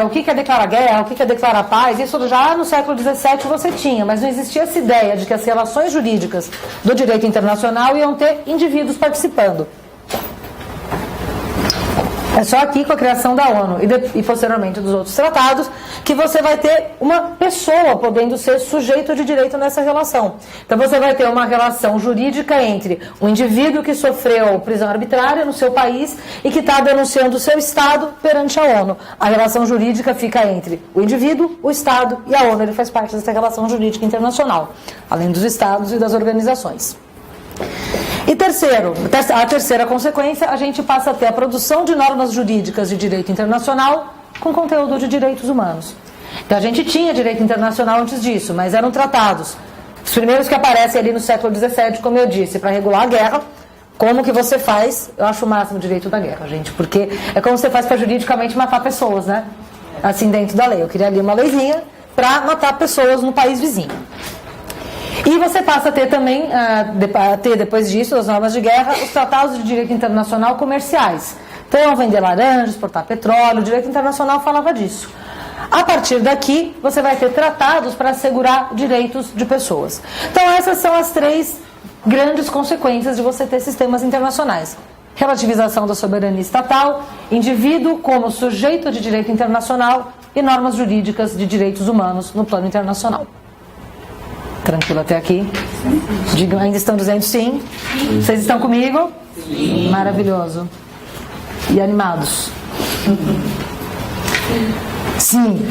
o que é declarar guerra, o que é declarar paz, isso já no século XVII você tinha, mas não existia essa ideia de que as relações jurídicas do direito internacional iam ter indivíduos participando. É só aqui com a criação da ONU e posteriormente dos outros tratados que você vai ter uma pessoa podendo ser sujeito de direito nessa relação. Então você vai ter uma relação jurídica entre um indivíduo que sofreu prisão arbitrária no seu país e que está denunciando o seu Estado perante a ONU. A relação jurídica fica entre o indivíduo, o Estado e a ONU. Ele faz parte dessa relação jurídica internacional, além dos Estados e das organizações. E terceiro, a terceira consequência, a gente passa a ter a produção de normas jurídicas de direito internacional com conteúdo de direitos humanos. Então a gente tinha direito internacional antes disso, mas eram tratados. Os primeiros que aparecem ali no século XVII, como eu disse, para regular a guerra. Como que você faz, eu acho o máximo o direito da guerra, gente, porque é como você faz para juridicamente matar pessoas, né? Assim, dentro da lei. Eu queria ali uma leizinha para matar pessoas no país vizinho. E você passa a ter também, depois disso, as normas de guerra, os tratados de direito internacional comerciais. Então, vender laranja, exportar petróleo, o direito internacional falava disso. A partir daqui, você vai ter tratados para assegurar direitos de pessoas. Então, essas são as três grandes consequências de você ter sistemas internacionais. Relativização da soberania estatal, indivíduo como sujeito de direito internacional e normas jurídicas de direitos humanos no plano internacional. Tranquilo até aqui? Digam, ainda estão dizendo sim? Vocês estão comigo? Sim. Maravilhoso. E animados? Sim.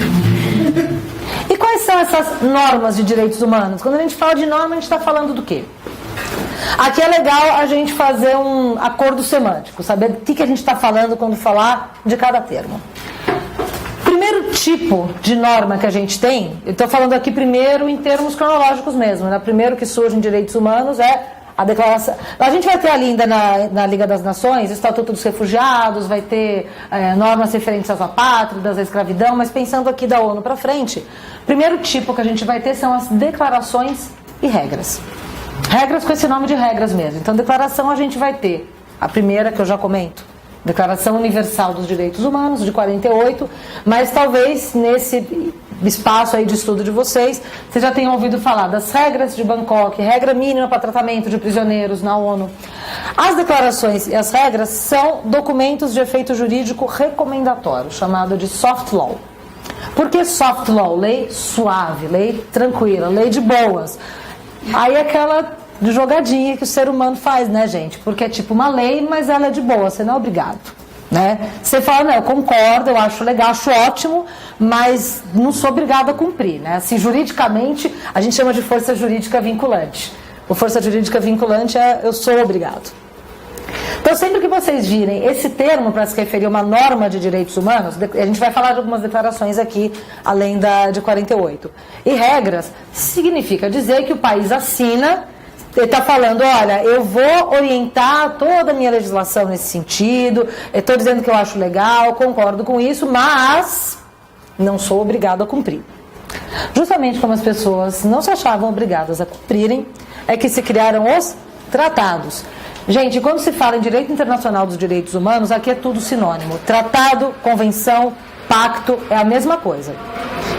E quais são essas normas de direitos humanos? Quando a gente fala de norma, a gente está falando do quê? Aqui é legal a gente fazer um acordo semântico, saber o que a gente está falando quando falar de cada termo. Primeiro tipo de norma que a gente tem, eu estou falando aqui primeiro em termos cronológicos mesmo, né? Primeiro que surge em direitos humanos é a declaração. A gente vai ter ali ainda na Liga das Nações, o Estatuto dos Refugiados, vai ter normas referentes às apátridas, à escravidão, mas pensando aqui da ONU para frente, primeiro tipo que a gente vai ter são as declarações e regras. Regras com esse nome de regras mesmo. Então, declaração a gente vai ter a primeira que eu já comento, Declaração Universal dos Direitos Humanos, de 48, mas talvez nesse espaço aí de estudo de vocês já tenham ouvido falar das regras de Bangkok, regra mínima para tratamento de prisioneiros na ONU. As declarações e as regras são documentos de efeito jurídico recomendatório, chamado de soft law. Por que soft law? Lei suave, lei tranquila, lei de boas. Aí aquela de jogadinha que o ser humano faz, né, gente? Porque é tipo uma lei, mas ela é de boa, você não é obrigado, né? Você fala, não, eu concordo, eu acho legal, acho ótimo, mas não sou obrigado a cumprir, né? Assim, juridicamente, a gente chama de força jurídica vinculante. O força jurídica vinculante é eu sou obrigado. Então, sempre que vocês virem esse termo para se referir a uma norma de direitos humanos, a gente vai falar de algumas declarações aqui, além da de 48. E regras significa dizer que o país assina. Ele está falando, olha, eu vou orientar toda a minha legislação nesse sentido, estou dizendo que eu acho legal, concordo com isso, mas não sou obrigado a cumprir. Justamente como as pessoas não se achavam obrigadas a cumprirem, é que se criaram os tratados. Gente, quando se fala em direito internacional dos direitos humanos, aqui é tudo sinônimo. Tratado, convenção, pacto, é a mesma coisa.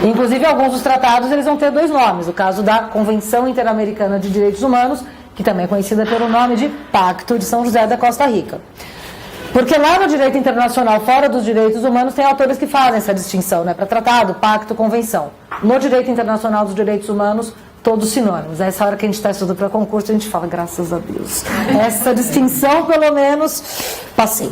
Inclusive, alguns dos tratados eles vão ter dois nomes. O caso da Convenção Interamericana de Direitos Humanos, que também é conhecida pelo nome de Pacto de São José da Costa Rica. Porque lá no direito internacional, fora dos direitos humanos, tem autores que fazem essa distinção, né? Para tratado, pacto, convenção. No direito internacional dos direitos humanos, todos sinônimos. Essa hora que a gente está estudando para concurso, a gente fala, graças a Deus. Essa distinção, pelo menos, passei.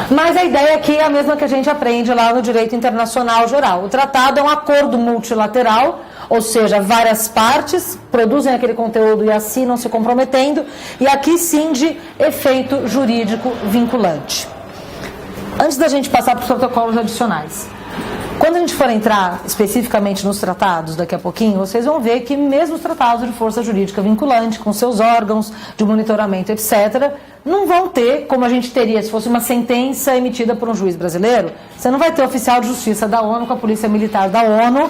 Mas a ideia aqui é a mesma que a gente aprende lá no direito internacional geral. O tratado é um acordo multilateral, ou seja, várias partes produzem aquele conteúdo e assinam se comprometendo, e aqui sim de efeito jurídico vinculante. Antes da gente passar para os protocolos adicionais, Quando a gente for entrar especificamente nos tratados daqui a pouquinho, vocês vão ver que mesmo os tratados de força jurídica vinculante, com seus órgãos de monitoramento, etc., não vão ter, como a gente teria se fosse uma sentença emitida por um juiz brasileiro, você não vai ter oficial de justiça da ONU com a polícia militar da ONU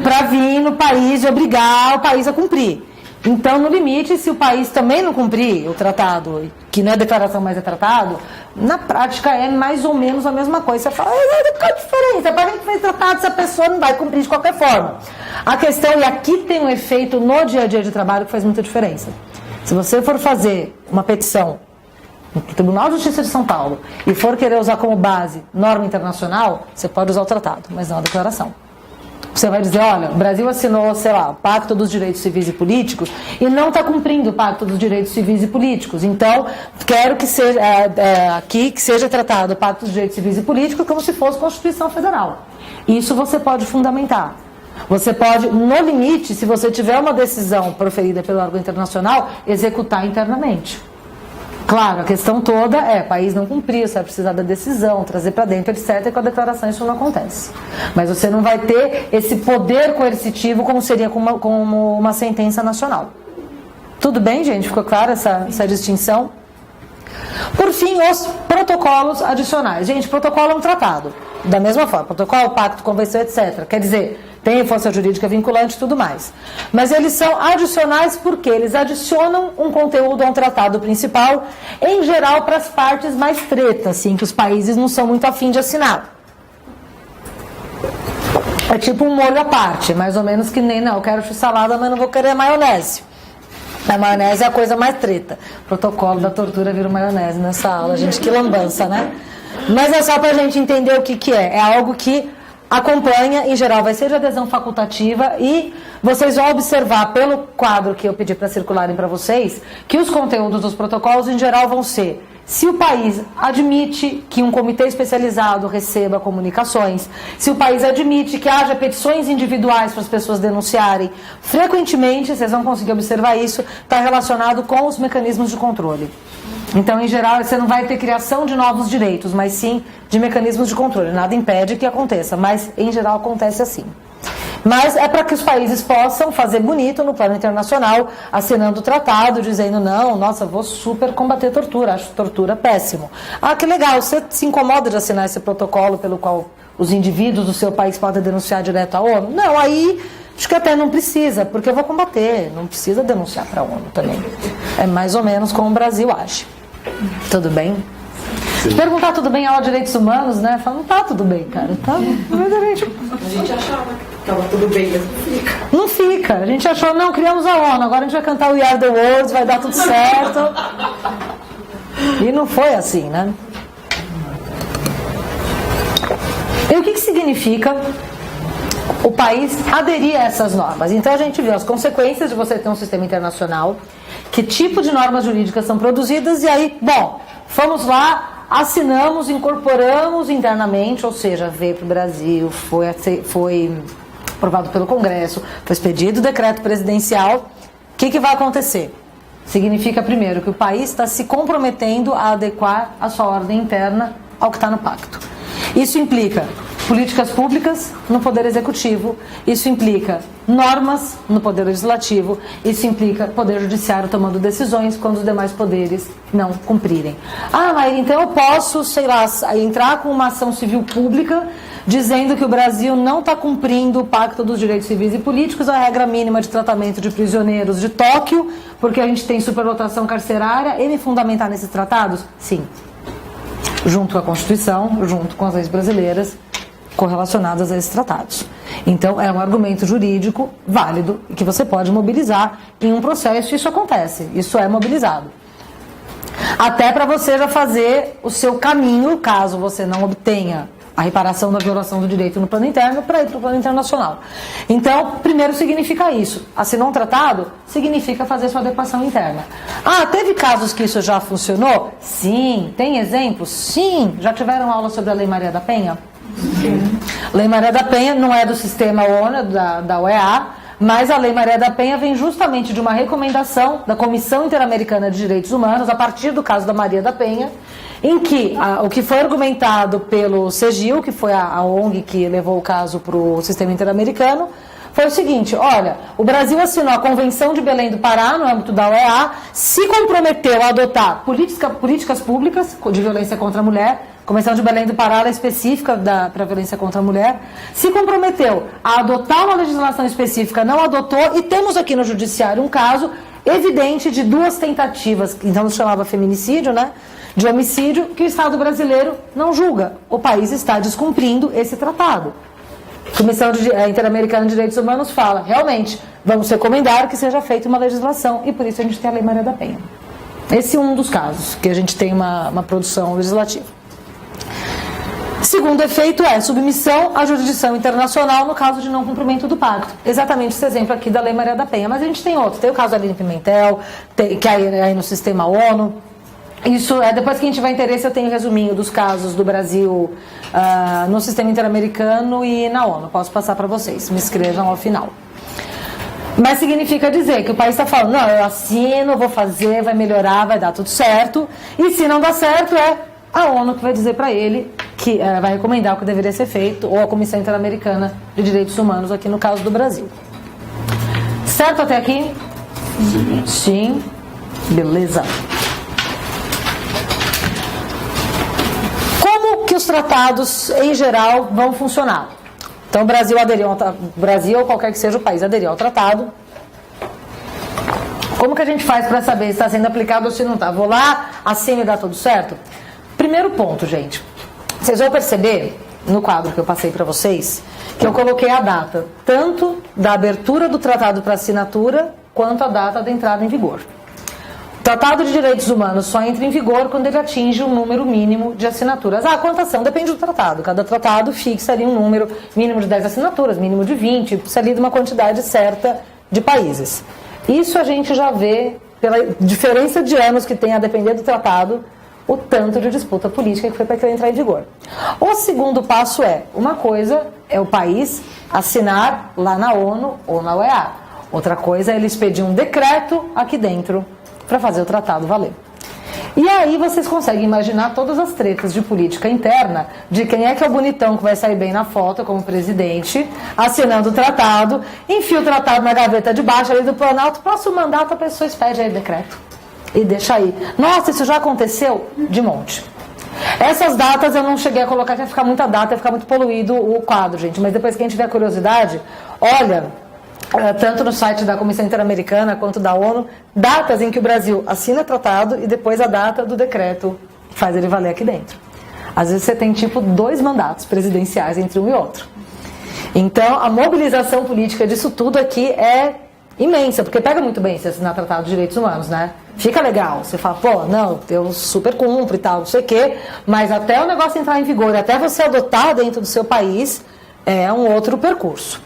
para vir no país e obrigar o país a cumprir. Então, no limite, se o país também não cumprir o tratado, que não é declaração, mas é tratado, na prática é mais ou menos a mesma coisa. Você fala, qual a diferença? Para que fez tratado se a pessoa não vai cumprir de qualquer forma? A questão, e aqui tem um efeito no dia a dia de trabalho que faz muita diferença. Se você for fazer uma petição no Tribunal de Justiça de São Paulo e for querer usar como base norma internacional, você pode usar o tratado, mas não a declaração. Você vai dizer, olha, o Brasil assinou, sei lá, o Pacto dos Direitos Civis e Políticos e não está cumprindo o Pacto dos Direitos Civis e Políticos. Então, quero que seja aqui que seja tratado o Pacto dos Direitos Civis e Políticos como se fosse Constituição Federal. Isso você pode fundamentar. Você pode, no limite, se você tiver uma decisão proferida pelo órgão internacional, executar internamente. Claro, a questão toda é, o país não cumpriu, você vai precisar da decisão, trazer para dentro, etc. E com a declaração isso não acontece. Mas você não vai ter esse poder coercitivo como seria como uma sentença nacional. Tudo bem, gente? Ficou clara essa distinção? Por fim, os protocolos adicionais. Gente, protocolo é um tratado. Da mesma forma, protocolo, pacto, convenção, etc. Quer dizer, tem força jurídica vinculante e tudo mais. Mas eles são adicionais porque eles adicionam um conteúdo a um tratado principal, em geral para as partes mais tretas, assim, que os países não são muito afim de assinar. É tipo um molho à parte, mais ou menos que nem, não, eu quero x-salada, mas não vou querer maionese. A maionese é a coisa mais treta. O protocolo da tortura vira maionese nessa aula, gente, que lambança, né? Mas é só para a gente entender o que é. É algo que acompanha, em geral, vai ser de adesão facultativa e vocês vão observar pelo quadro que eu pedi para circularem para vocês que os conteúdos dos protocolos, em geral, vão ser: se o país admite que um comitê especializado receba comunicações, se o país admite que haja petições individuais para as pessoas denunciarem, frequentemente, vocês vão conseguir observar isso, está relacionado com os mecanismos de controle. Então, em geral, você não vai ter criação de novos direitos, mas sim de mecanismos de controle. Nada impede que aconteça, mas, em geral, acontece assim. Mas é para que os países possam fazer bonito no plano internacional, assinando o tratado, dizendo, não, nossa, vou super combater tortura, acho tortura péssimo. Ah, que legal, você se incomoda de assinar esse protocolo pelo qual os indivíduos do seu país podem denunciar direto à ONU? Não, aí acho que até não precisa, porque eu vou combater, não precisa denunciar para a ONU também. É mais ou menos como o Brasil age. Tudo bem? Se perguntar tudo bem aula de direitos humanos, né? Fala, não tá tudo bem, cara. Tá, a gente achava que tava tudo bem, mas não fica. Não fica. A gente achou, não, criamos a ONU, agora a gente vai cantar We Are the World, vai dar tudo certo. E não foi assim, né? E o que significa o país aderir a essas normas? Então a gente viu as consequências de você ter um sistema internacional, que tipo de normas jurídicas são produzidas, e aí, bom, fomos lá, assinamos, incorporamos internamente, ou seja, veio para o Brasil, foi aprovado pelo Congresso, foi expedido o decreto presidencial. O que vai acontecer? Significa, primeiro, que o país está se comprometendo a adequar a sua ordem interna ao que está no pacto. Isso implica políticas públicas no Poder Executivo, isso implica normas no Poder Legislativo, isso implica Poder Judiciário tomando decisões quando os demais poderes não cumprirem. Ah, mas então eu posso, sei lá, entrar com uma ação civil pública dizendo que o Brasil não está cumprindo o Pacto dos Direitos Civis e Políticos, a regra mínima de tratamento de prisioneiros de Tóquio, porque a gente tem superlotação carcerária, e me fundamentar nesses tratados? Sim. Junto com a Constituição, junto com as leis brasileiras correlacionadas a esses tratados. Então, é um argumento jurídico válido que você pode mobilizar em um processo, e isso acontece, isso é mobilizado. Até para você já fazer o seu caminho, caso você não obtenha a reparação da violação do direito no plano interno, para ir para o plano internacional. Então, primeiro significa isso. Assinou um tratado, significa fazer sua adequação interna. Ah, teve casos que isso já funcionou? Sim. Tem exemplos? Sim. Já tiveram aula sobre a Lei Maria da Penha? Sim. Lei Maria da Penha não é do sistema ONU, da OEA. mas a Lei Maria da Penha vem justamente de uma recomendação da Comissão Interamericana de Direitos Humanos, a partir do caso da Maria da Penha, em que o que foi argumentado pelo CEGIL, que foi a ONG que levou o caso para o sistema interamericano, foi o seguinte: olha, o Brasil assinou a Convenção de Belém do Pará, no âmbito da OEA, se comprometeu a adotar políticas públicas de violência contra a mulher. A Convenção de Belém do Pará é específica para a violência contra a mulher. Se comprometeu a adotar uma legislação específica, não adotou, e temos aqui no Judiciário um caso evidente de 2 tentativas, então se chamava feminicídio, né? De homicídio, que o Estado brasileiro não julga. O país está descumprindo esse tratado. A Comissão Interamericana de Direitos Humanos fala, realmente, vamos recomendar que seja feita uma legislação, e por isso a gente tem a Lei Maria da Penha. Esse é um dos casos que a gente tem uma produção legislativa. Segundo efeito é submissão à jurisdição internacional no caso de não cumprimento do pacto. Exatamente esse exemplo aqui da Lei Maria da Penha. Mas a gente tem outro. Tem o caso da Aline Pimentel, que é aí no sistema ONU. Isso depois que a gente tiver interesse, eu tenho um resuminho dos casos do Brasil no sistema interamericano e na ONU. Posso passar para vocês, me escrevam ao final. Mas significa dizer que o país está falando, não, eu assino, vou fazer, vai melhorar, vai dar tudo certo. E se não dá certo, é a ONU que vai dizer para ele que vai recomendar o que deveria ser feito, ou a Comissão Interamericana de Direitos Humanos, aqui no caso do Brasil. Certo até aqui? Sim. Sim. Beleza. Como que os tratados, em geral, vão funcionar? Então, o Brasil ou qualquer que seja o país, aderiu ao tratado. Como que a gente faz para saber se está sendo aplicado ou se não está? Vou lá, assino e dá tudo certo? Primeiro ponto, gente. Vocês vão perceber, no quadro que eu passei para vocês, que eu coloquei a data, tanto da abertura do tratado para assinatura, quanto a data da entrada em vigor. O Tratado de Direitos Humanos só entra em vigor quando ele atinge um número mínimo de assinaturas. Quantas são? Depende do tratado. Cada tratado fixa ali um número mínimo de 10 assinaturas, mínimo de 20, precisa ali de uma quantidade certa de países. Isso a gente já vê pela diferença de anos que tem a depender do tratado, o tanto de disputa política que foi para que ele entrar em vigor. O segundo passo uma coisa é o país assinar lá na ONU ou na OEA. Outra coisa é ele expedir um decreto aqui dentro para fazer o tratado valer. E aí vocês conseguem imaginar todas as tretas de política interna, de quem é que é o bonitão que vai sair bem na foto como presidente, assinando o tratado, enfia o tratado na gaveta de baixo ali do Planalto, próximo mandato a pessoa expede aí o decreto. E deixa aí. Nossa, isso já aconteceu? De monte. Essas datas eu não cheguei a colocar, que ia ficar muita data, ia ficar muito poluído o quadro, gente. Mas depois que a gente tiver curiosidade, olha, tanto no site da Comissão Interamericana quanto da ONU, datas em que o Brasil assina tratado e depois a data do decreto faz ele valer aqui dentro. Às vezes você tem tipo 2 mandatos presidenciais entre um e outro. Então, a mobilização política disso tudo aqui é imensa, porque pega muito bem se assinar tratado de direitos humanos, né? Fica legal, você fala, pô, não, eu super cumpro e tal, não sei o quê, mas até o negócio entrar em vigor, até você adotar dentro do seu país, é um outro percurso.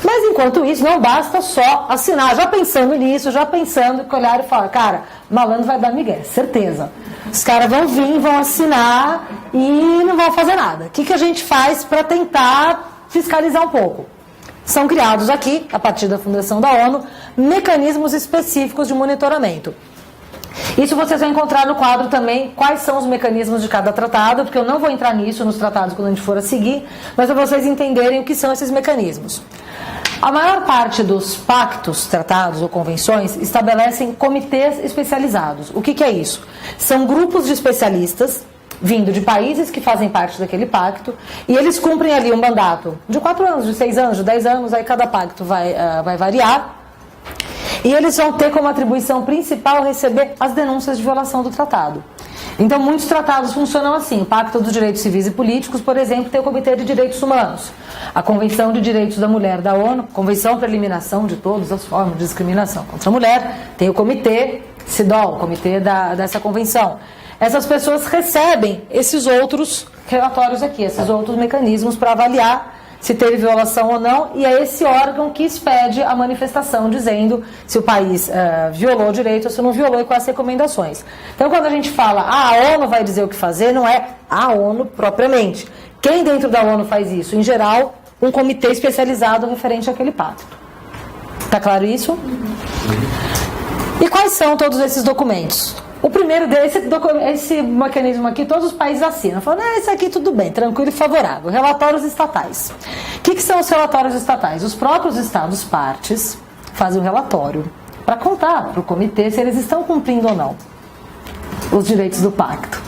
Mas enquanto isso, não basta só assinar, já pensando nisso, já pensando que olhar e falar, cara, malandro vai dar migué, certeza. Os caras vão vir, vão assinar e não vão fazer nada. O que a gente faz para tentar fiscalizar um pouco? São criados aqui, a partir da fundação da ONU, mecanismos específicos de monitoramento. Isso vocês vão encontrar no quadro também, quais são os mecanismos de cada tratado, porque eu não vou entrar nisso nos tratados quando a gente for a seguir, mas para vocês entenderem o que são esses mecanismos. A maior parte dos pactos, tratados ou convenções estabelecem comitês especializados. O que é isso? São grupos de especialistas vindo de países que fazem parte daquele pacto, e eles cumprem ali um mandato de 4 anos, de 6 anos, de 10 anos, aí cada pacto vai variar, e eles vão ter como atribuição principal receber as denúncias de violação do tratado. Então, muitos tratados funcionam assim. O Pacto dos Direitos Civis e Políticos, por exemplo, tem o Comitê de Direitos Humanos. A Convenção de Direitos da Mulher da ONU, Convenção para a Eliminação de todas as formas de discriminação contra a mulher, tem o Comitê CIDOL, o Comitê dessa Convenção. Essas pessoas recebem esses outros relatórios aqui, esses outros mecanismos para avaliar se teve violação ou não, e é esse órgão que expede a manifestação dizendo se o país violou o direito ou se não violou e quais as recomendações. Então, quando a gente fala, a ONU vai dizer o que fazer, não é a ONU propriamente. Quem dentro da ONU faz isso? Em geral, um comitê especializado referente àquele pacto. Tá claro isso? E quais são todos esses documentos? O primeiro deles, esse mecanismo aqui, todos os países assinam. Falam, isso aqui tudo bem, tranquilo e favorável. Relatórios estatais. O que são os relatórios estatais? Os próprios estados partes fazem um relatório para contar para o comitê se eles estão cumprindo ou não os direitos do pacto.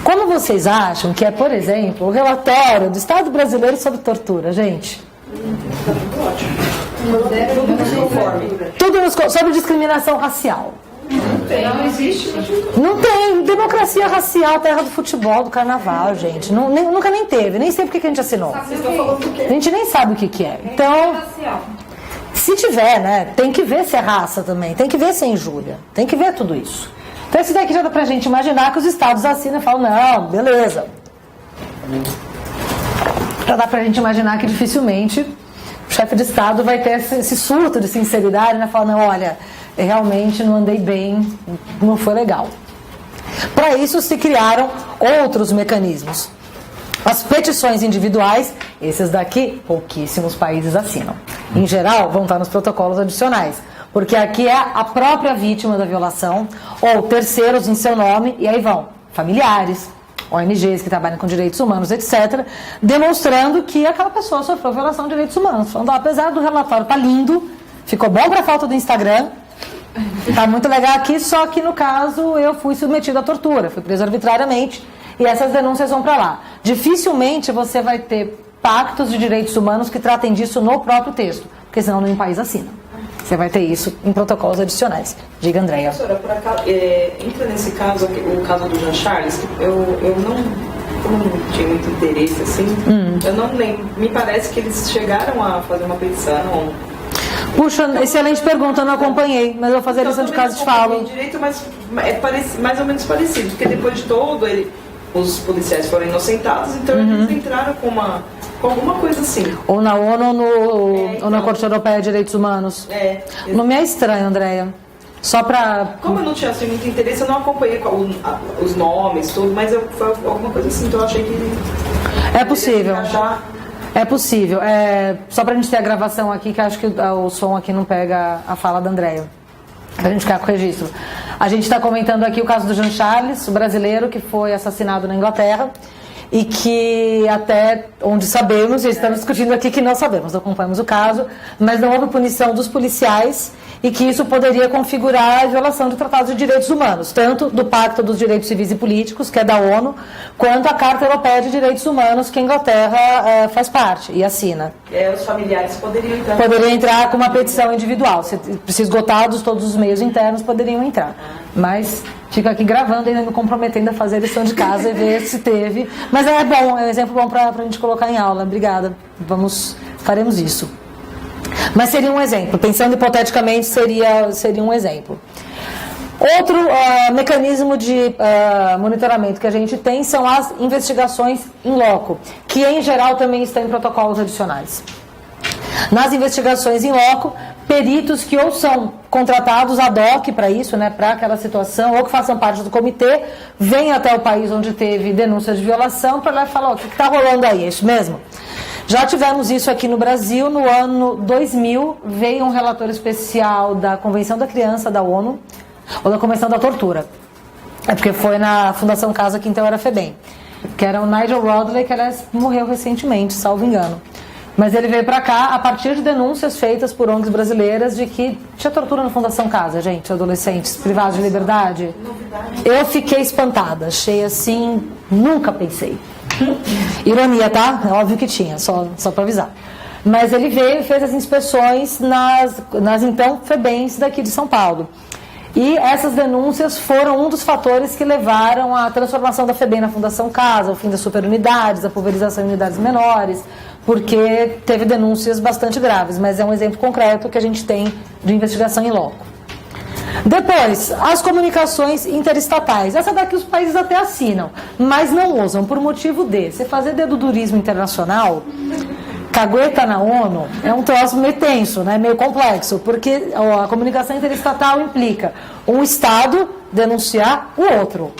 Como vocês acham que é, por exemplo, o relatório do Estado brasileiro sobre tortura, gente? Tudo sobre discriminação racial. Não existe. Não tem. Democracia racial, terra do futebol, do carnaval, gente. Nunca nem teve. Nem sei porque que a gente assinou. A gente nem sabe o que é. Então, se tiver, né? Tem que ver se é raça também. Tem que ver se é injúria. Tem que ver tudo isso. Então, esse daqui já dá pra gente imaginar que os estados assinam e falam, não, beleza. Já dá pra gente imaginar que dificilmente o chefe de estado vai ter esse surto de sinceridade, né? Falar, não, olha, realmente não andei bem, não foi legal. Para isso se criaram outros mecanismos. As petições individuais, esses daqui, pouquíssimos países assinam. Em geral, vão estar nos protocolos adicionais. Porque aqui é a própria vítima da violação, ou terceiros em seu nome, e aí vão familiares, ONGs que trabalham com direitos humanos, etc., demonstrando que aquela pessoa sofreu violação de direitos humanos. Falando, apesar do relatório estar lindo, ficou bom para a foto do Instagram, está muito legal aqui, só que no caso eu fui submetido à tortura, fui preso arbitrariamente, e essas denúncias vão para lá. Dificilmente você vai ter pactos de direitos humanos que tratem disso no próprio texto, porque senão nenhum país assina. Você vai ter isso em protocolos adicionais. Diga, Andréia. Professora, por acaso, entra nesse caso, o caso do Jean Charles, que eu não tinha muito interesse, assim, eu não lembro. Me parece que eles chegaram a fazer uma petição. Puxa, excelente pergunta, eu não acompanhei, mas eu vou fazer a lição de casa e te falo. Direito, mas é mais ou menos parecido, porque depois de todo, os policiais foram inocentados, então eles entraram com alguma coisa assim. Ou na ONU ou na Corte Europeia de Direitos Humanos. O nome é estranho, Andréia. Só pra... Como eu não tinha assim, muito interesse, eu não acompanhei os nomes, tudo, mas foi alguma coisa assim, então eu achei que... É possível. É possível. Só pra gente ter a gravação aqui, que acho que o som aqui não pega a fala da Andréia. Pra gente ficar com o registro. A gente está comentando aqui o caso do Jean Charles, o brasileiro que foi assassinado na Inglaterra e que até onde sabemos, e estamos discutindo aqui que não sabemos, não acompanhamos o caso, mas não houve punição dos policiais e que isso poderia configurar a violação de tratados de direitos humanos, tanto do Pacto dos Direitos Civis e Políticos, que é da ONU, quanto a Carta Europeia de Direitos Humanos, que a Inglaterra faz parte e assina. Os familiares poderiam entrar. Poderiam entrar com uma petição individual. Se esgotados todos os meios internos, poderiam entrar. Mas fico aqui gravando e ainda me comprometendo a fazer a lição de casa e ver se teve. Mas é bom, é um exemplo bom para a gente colocar em aula. Obrigada. Faremos isso. Mas seria um exemplo. Pensando hipoteticamente, seria um exemplo. Outro mecanismo de monitoramento que a gente tem são as investigações in loco, que em geral também estão em protocolos adicionais. Nas investigações in loco, peritos que ou são contratados ad hoc para isso, né, para aquela situação, ou que façam parte do comitê, vêm até o país onde teve denúncia de violação para lá e falar, o que está rolando aí, é isso mesmo? Já tivemos isso aqui no Brasil, no ano 2000, veio um relator especial da Convenção da Criança da ONU, ou da Convenção da Tortura. É porque foi na Fundação Casa, que então era FEBEM. Que era o Nigel Rodley, que aliás morreu recentemente, salvo engano. Mas ele veio pra cá a partir de denúncias feitas por ONGs brasileiras de que tinha tortura na Fundação Casa, gente, adolescentes privados de liberdade. Eu fiquei espantada, achei assim, nunca pensei. Ironia, tá? É óbvio que tinha, só pra avisar. Mas ele veio e fez as inspeções nas então FEBEMs daqui de São Paulo. E essas denúncias foram um dos fatores que levaram à transformação da FEBEM na Fundação Casa, o fim das superunidades, a pulverização em unidades menores, porque teve denúncias bastante graves, mas é um exemplo concreto que a gente tem de investigação em loco. Depois, as comunicações interestatais. Essa daqui os países até assinam, mas não usam, por motivo de você fazer dedudurismo internacional, cagueta na ONU, é um troço meio tenso, né? Meio complexo, porque a comunicação interestatal implica um Estado denunciar o outro,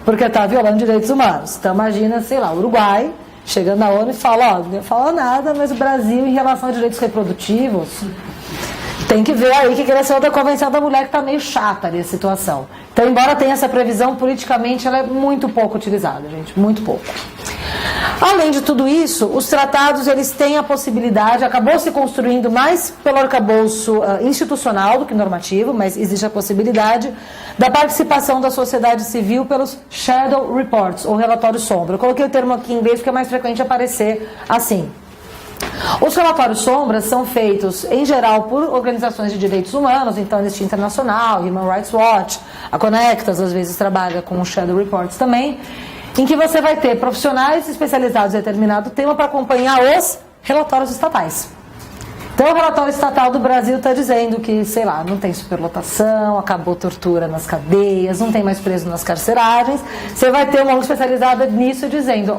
porque está violando direitos humanos. Então imagina, sei lá, o Uruguai chegando na ONU e fala, não fala nada, mas o Brasil em relação a direitos reprodutivos tem que ver aí que cresceu da Convenção da Mulher, que está meio chata ali a situação. Então, embora tenha essa previsão, politicamente ela é muito pouco utilizada, gente, muito pouco. Além de tudo isso, os tratados eles têm a possibilidade, acabou se construindo mais pelo arcabouço institucional do que normativo, mas existe a possibilidade da participação da sociedade civil pelos shadow reports, ou relatórios sombra. Eu coloquei o termo aqui em inglês porque é mais frequente aparecer assim. Os relatórios sombras são feitos, em geral, por organizações de direitos humanos, então a Anistia Internacional, Human Rights Watch, a Conectas, às vezes trabalha com shadow reports também, em que você vai ter profissionais especializados em determinado tema para acompanhar os relatórios estatais. Então, o relatório estatal do Brasil está dizendo que, sei lá, não tem superlotação, acabou tortura nas cadeias, não tem mais preso nas carceragens. Você vai ter uma ONG especializada nisso dizendo,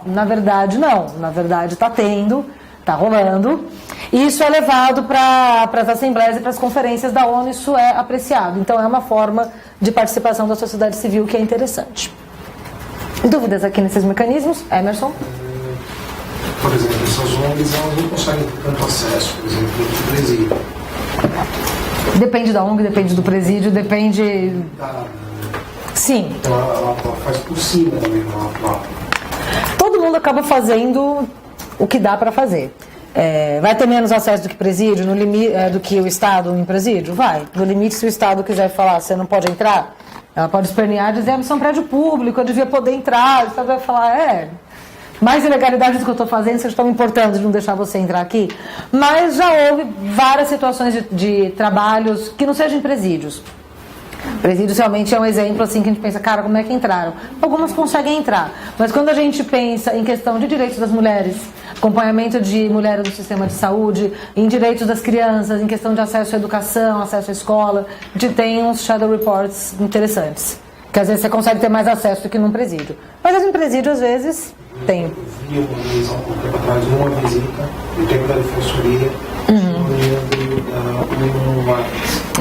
na verdade não, na verdade está tendo, está rolando. E isso é levado para as assembleias e para as conferências da ONU, isso é apreciado. Então, é uma forma de participação da sociedade civil que é interessante. Dúvidas aqui nesses mecanismos? Emerson? Por exemplo, essas ONGs elas não conseguem ter tanto acesso, por exemplo, do presídio. Depende da ONG, depende do presídio, depende... Sim. Então ela faz por cima também, ela... Todo mundo acaba fazendo o que dá para fazer. Vai ter menos acesso do que presídio, no limite, do que o Estado em presídio? Vai. No limite, se o Estado quiser falar, você não pode entrar, ela pode espernear e dizer, isso é um prédio público, eu devia poder entrar. O Estado vai falar, mais ilegalidade do que eu estou fazendo, vocês estão me importando de não deixar você entrar aqui. Mas já houve várias situações de trabalhos que não sejam em presídios. Presídios realmente é um exemplo assim que a gente pensa, cara, como é que entraram? Algumas conseguem entrar, mas quando a gente pensa em questão de direitos das mulheres, acompanhamento de mulheres no sistema de saúde, em direitos das crianças, em questão de acesso à educação, acesso à escola, a gente tem uns shadow reports interessantes, que às vezes você consegue ter mais acesso do que num presídio. Mas em presídio, às vezes, tem. Eu vi uma vez, há um tempo atrás, uma visita, no tempo da defensoria,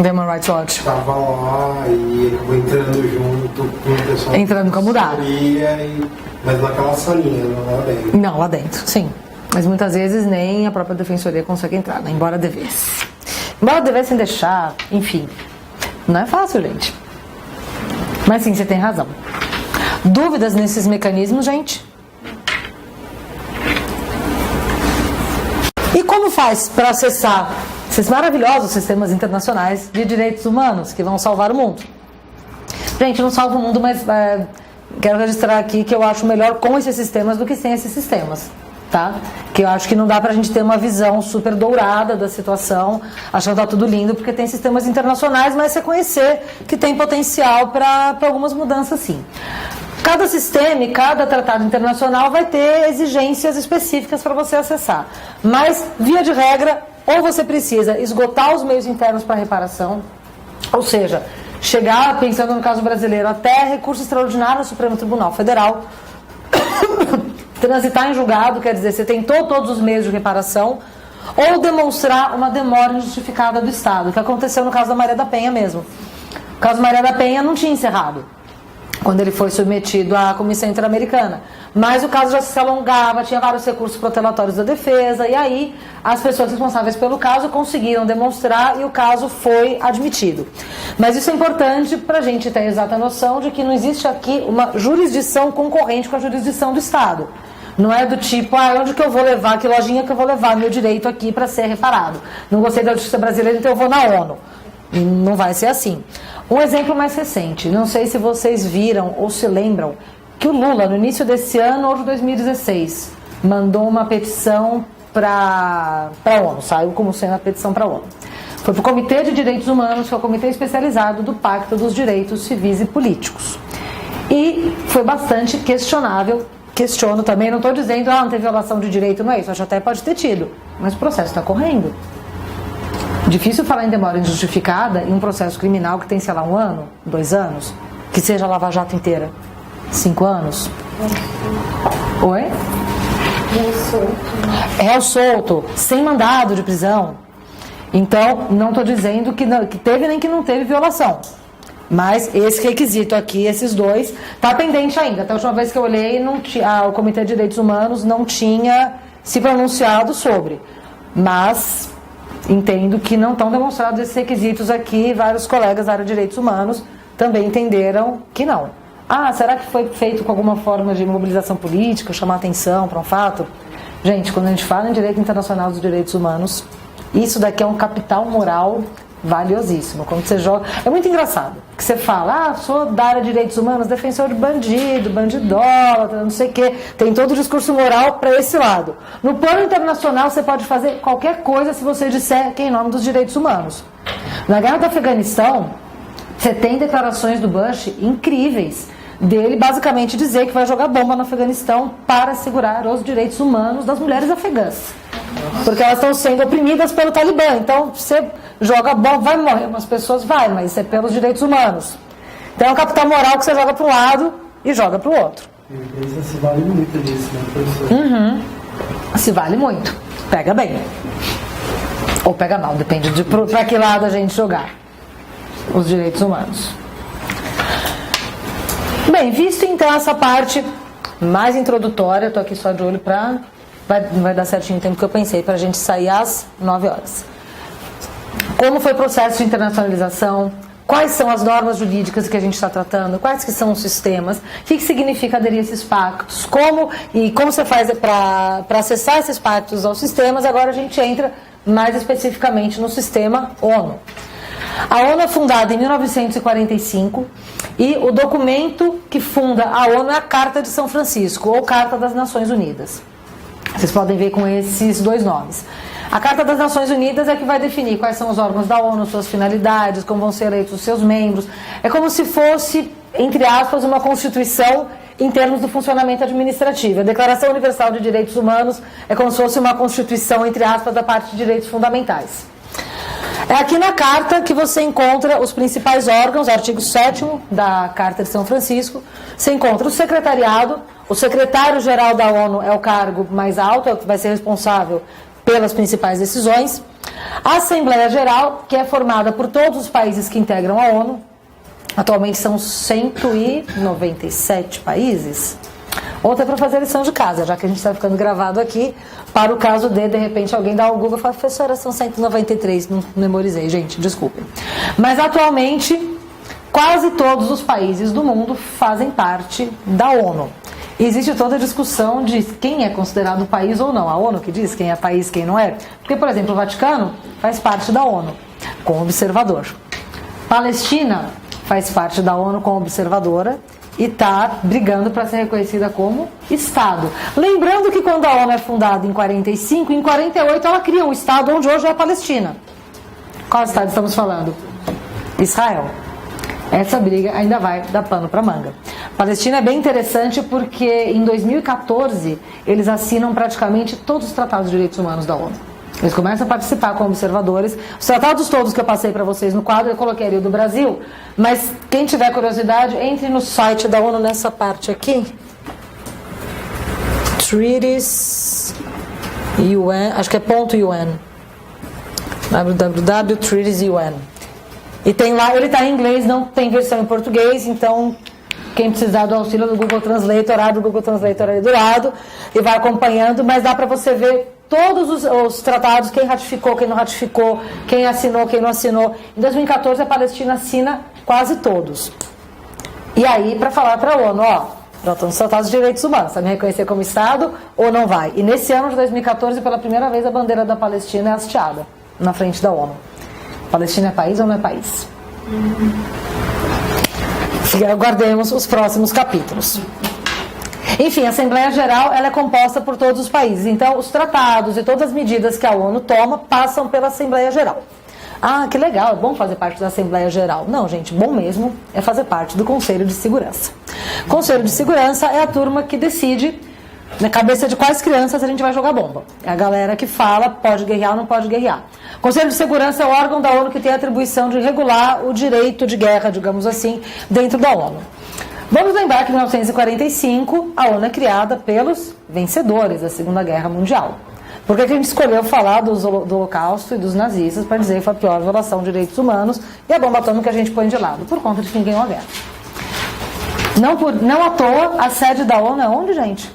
The Human Rights Watch. Estava lá e acabou entrando junto com o pessoal. Entrando como dá. Mas naquela salinha, não lá dentro. Não, lá dentro, sim. Mas muitas vezes nem a própria defensoria consegue entrar, né? Embora devesse. Embora devessem deixar, enfim. Não é fácil, gente. Mas sim, você tem razão. Dúvidas nesses mecanismos, gente? E como faz para acessar esses maravilhosos sistemas internacionais de direitos humanos que vão salvar o mundo? Gente, não salva o mundo, mas quero registrar aqui que eu acho melhor com esses sistemas do que sem esses sistemas, tá? Que eu acho que não dá pra gente ter uma visão super dourada da situação, achando que tá tudo lindo, porque tem sistemas internacionais, mas você conhecer que tem potencial para algumas mudanças, sim. Cada sistema e cada tratado internacional vai ter exigências específicas para você acessar. Mas, via de regra, ou você precisa esgotar os meios internos para reparação, ou seja, chegar, pensando no caso brasileiro, até recurso extraordinário no Supremo Tribunal Federal, transitar em julgado, quer dizer, você tentou todos os meios de reparação, ou demonstrar uma demora injustificada do Estado, que aconteceu no caso da Maria da Penha mesmo. O caso da Maria da Penha não tinha encerrado quando ele foi submetido à Comissão Interamericana. Mas o caso já se alongava, tinha vários recursos protelatórios da defesa, e aí as pessoas responsáveis pelo caso conseguiram demonstrar e o caso foi admitido. Mas isso é importante para a gente ter a exata noção de que não existe aqui uma jurisdição concorrente com a jurisdição do Estado. Não é do tipo, onde que eu vou levar, que lojinha que eu vou levar meu direito aqui para ser reparado. Não gostei da justiça brasileira, então eu vou na ONU. E não vai ser assim. Um exemplo mais recente, não sei se vocês viram ou se lembram, que o Lula, no início desse ano ou de 2016, mandou uma petição para a ONU, saiu como sendo a petição para a ONU. Foi para o Comitê de Direitos Humanos, que é o comitê especializado do Pacto dos Direitos Civis e Políticos. E foi bastante questionável, questiono também, não estou dizendo, não teve violação de direito, não é isso, acho até pode ter tido, mas o processo está correndo. Difícil falar em demora injustificada em um processo criminal que tem, sei lá, 1 ano, 2 anos, que seja a Lava Jato inteira. 5 anos? Oi? Réu solto, sem mandado de prisão. Então, não estou dizendo que teve nem que não teve violação. Mas esse requisito aqui, esses dois, está pendente ainda. Até a última vez que eu olhei, o Comitê de Direitos Humanos não tinha se pronunciado sobre. Mas entendo que não estão demonstrados esses requisitos aqui. Vários colegas da área de direitos humanos também entenderam que não. Será que foi feito com alguma forma de mobilização política, chamar atenção para um fato? Gente, quando a gente fala em direito internacional dos direitos humanos, isso daqui é um capital moral valiosíssimo. Quando você joga... É muito engraçado que você fala, sou da área de direitos humanos, defensor de bandido, bandidólatra, não sei o quê. Tem todo o discurso moral para esse lado. No plano internacional, você pode fazer qualquer coisa se você disser que é em nome dos direitos humanos. Na guerra do Afeganistão, você tem declarações do Bush incríveis, dele basicamente dizer que vai jogar bomba no Afeganistão para segurar os direitos humanos das mulheres afegãs. Porque elas estão sendo oprimidas pelo Talibã. Então, você joga bomba, vai morrer umas pessoas, vai, mas isso é pelos direitos humanos. Então, é um capital moral que você joga para um lado e joga para o outro. A empresa se vale muito disso, né, professor? Se vale muito. Pega bem. Ou pega mal, depende de para que lado a gente jogar os direitos humanos. Bem, visto então essa parte mais introdutória, eu estou aqui só de olho para... Vai dar certinho o tempo que eu pensei para a gente sair às 9 horas. Como foi o processo de internacionalização? Quais são as normas jurídicas que a gente está tratando? Quais que são os sistemas? O que significa aderir a esses pactos? Como você faz para acessar esses pactos aos sistemas? Agora a gente entra mais especificamente no sistema ONU. A ONU é fundada em 1945 e o documento que funda a ONU é a Carta de São Francisco, ou Carta das Nações Unidas. Vocês podem ver com esses dois nomes. A Carta das Nações Unidas é que vai definir quais são os órgãos da ONU, suas finalidades, como vão ser eleitos os seus membros. É como se fosse, entre aspas, uma constituição em termos do funcionamento administrativo. A Declaração Universal de Direitos Humanos é como se fosse uma constituição, entre aspas, da parte de direitos fundamentais. É aqui na Carta que você encontra os principais órgãos, artigo 7º da Carta de São Francisco. Você encontra o secretariado. O secretário-geral da ONU é o cargo mais alto, é o que vai ser responsável pelas principais decisões. A Assembleia Geral, que é formada por todos os países que integram a ONU. Atualmente são 197 países. Outra é para fazer lição de casa, já que a gente está ficando gravado aqui, para o caso de repente, alguém dá o Google e fala, professora, são 193, não memorizei, gente, desculpem. Mas, atualmente, quase todos os países do mundo fazem parte da ONU. Existe toda a discussão de quem é considerado país ou não. A ONU que diz quem é país, quem não é. Porque, por exemplo, o Vaticano faz parte da ONU, como observador. Palestina faz parte da ONU como observadora e está brigando para ser reconhecida como Estado. Lembrando que quando a ONU é fundada em 45, em 48 ela cria um Estado onde hoje é a Palestina. Qual Estado estamos falando? Israel. Essa briga ainda vai dar pano para manga. Palestina é bem interessante porque em 2014 eles assinam praticamente todos os tratados de direitos humanos da ONU. Eles começam a participar como observadores. Os tratados todos que eu passei para vocês no quadro, eu coloquei ali o do Brasil, mas quem tiver curiosidade, entre no site da ONU nessa parte aqui. Treaties UN, acho que é .un. www.treatiesun. E tem lá, ele está em inglês, não tem versão em português, então quem precisar do auxílio do Google Translator, abre o Google Translator ali do lado e vai acompanhando, mas dá para você ver todos os tratados, quem ratificou, quem não ratificou, quem assinou, quem não assinou. Em 2014 a Palestina assina quase todos. E aí, para falar para a ONU, pronto, nos tratados de direitos humanos, vai me reconhecer como Estado ou não vai? E nesse ano de 2014, pela primeira vez, a bandeira da Palestina é hasteada na frente da ONU. Palestina é país ou não é país? Aguardemos os próximos capítulos. Enfim, a Assembleia Geral ela é composta por todos os países. Então, os tratados e todas as medidas que a ONU toma passam pela Assembleia Geral. Ah, que legal, é bom fazer parte da Assembleia Geral. Não, gente, bom mesmo é fazer parte do Conselho de Segurança. Conselho de Segurança é a turma que decide na cabeça de quais crianças a gente vai jogar bomba. É a galera que fala pode guerrear ou não pode guerrear. O Conselho de Segurança é o órgão da ONU que tem a atribuição de regular o direito de guerra, digamos assim, dentro da ONU. Vamos lembrar que em 1945 a ONU é criada pelos vencedores da Segunda Guerra Mundial. Por que a gente escolheu falar do Holocausto e dos nazistas para dizer que foi a pior violação de direitos humanos e a bomba atômica que a gente põe de lado? Por conta de quem ganhou a guerra. Não à toa, a sede da ONU é onde, gente?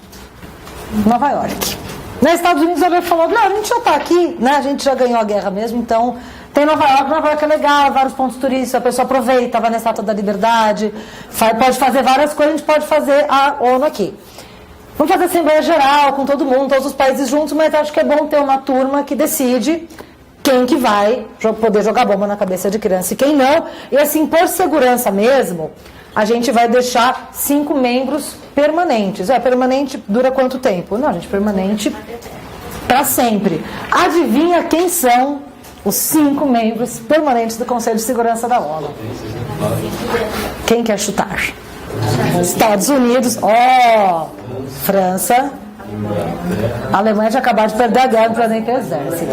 Nova York. Nos Estados Unidos ele falou, não, a gente já está aqui, né? A gente já ganhou a guerra mesmo, então tem Nova York é legal, vários pontos turísticos, a pessoa aproveita, vai na Estátua da Liberdade, pode fazer várias coisas, a gente pode fazer a ONU aqui. Vamos fazer Assembleia Geral com todo mundo, todos os países juntos, mas acho que é bom ter uma turma que decide quem que vai poder jogar bomba na cabeça de criança e quem não. E assim, por segurança mesmo, a gente vai deixar 5 membros permanentes. Permanente dura quanto tempo? Não, gente, permanente para sempre. Adivinha quem são os 5 membros permanentes do Conselho de Segurança da ONU? Quem quer chutar? Estados Unidos, França, a Alemanha já acabou de perder a guerra para nem ter exército.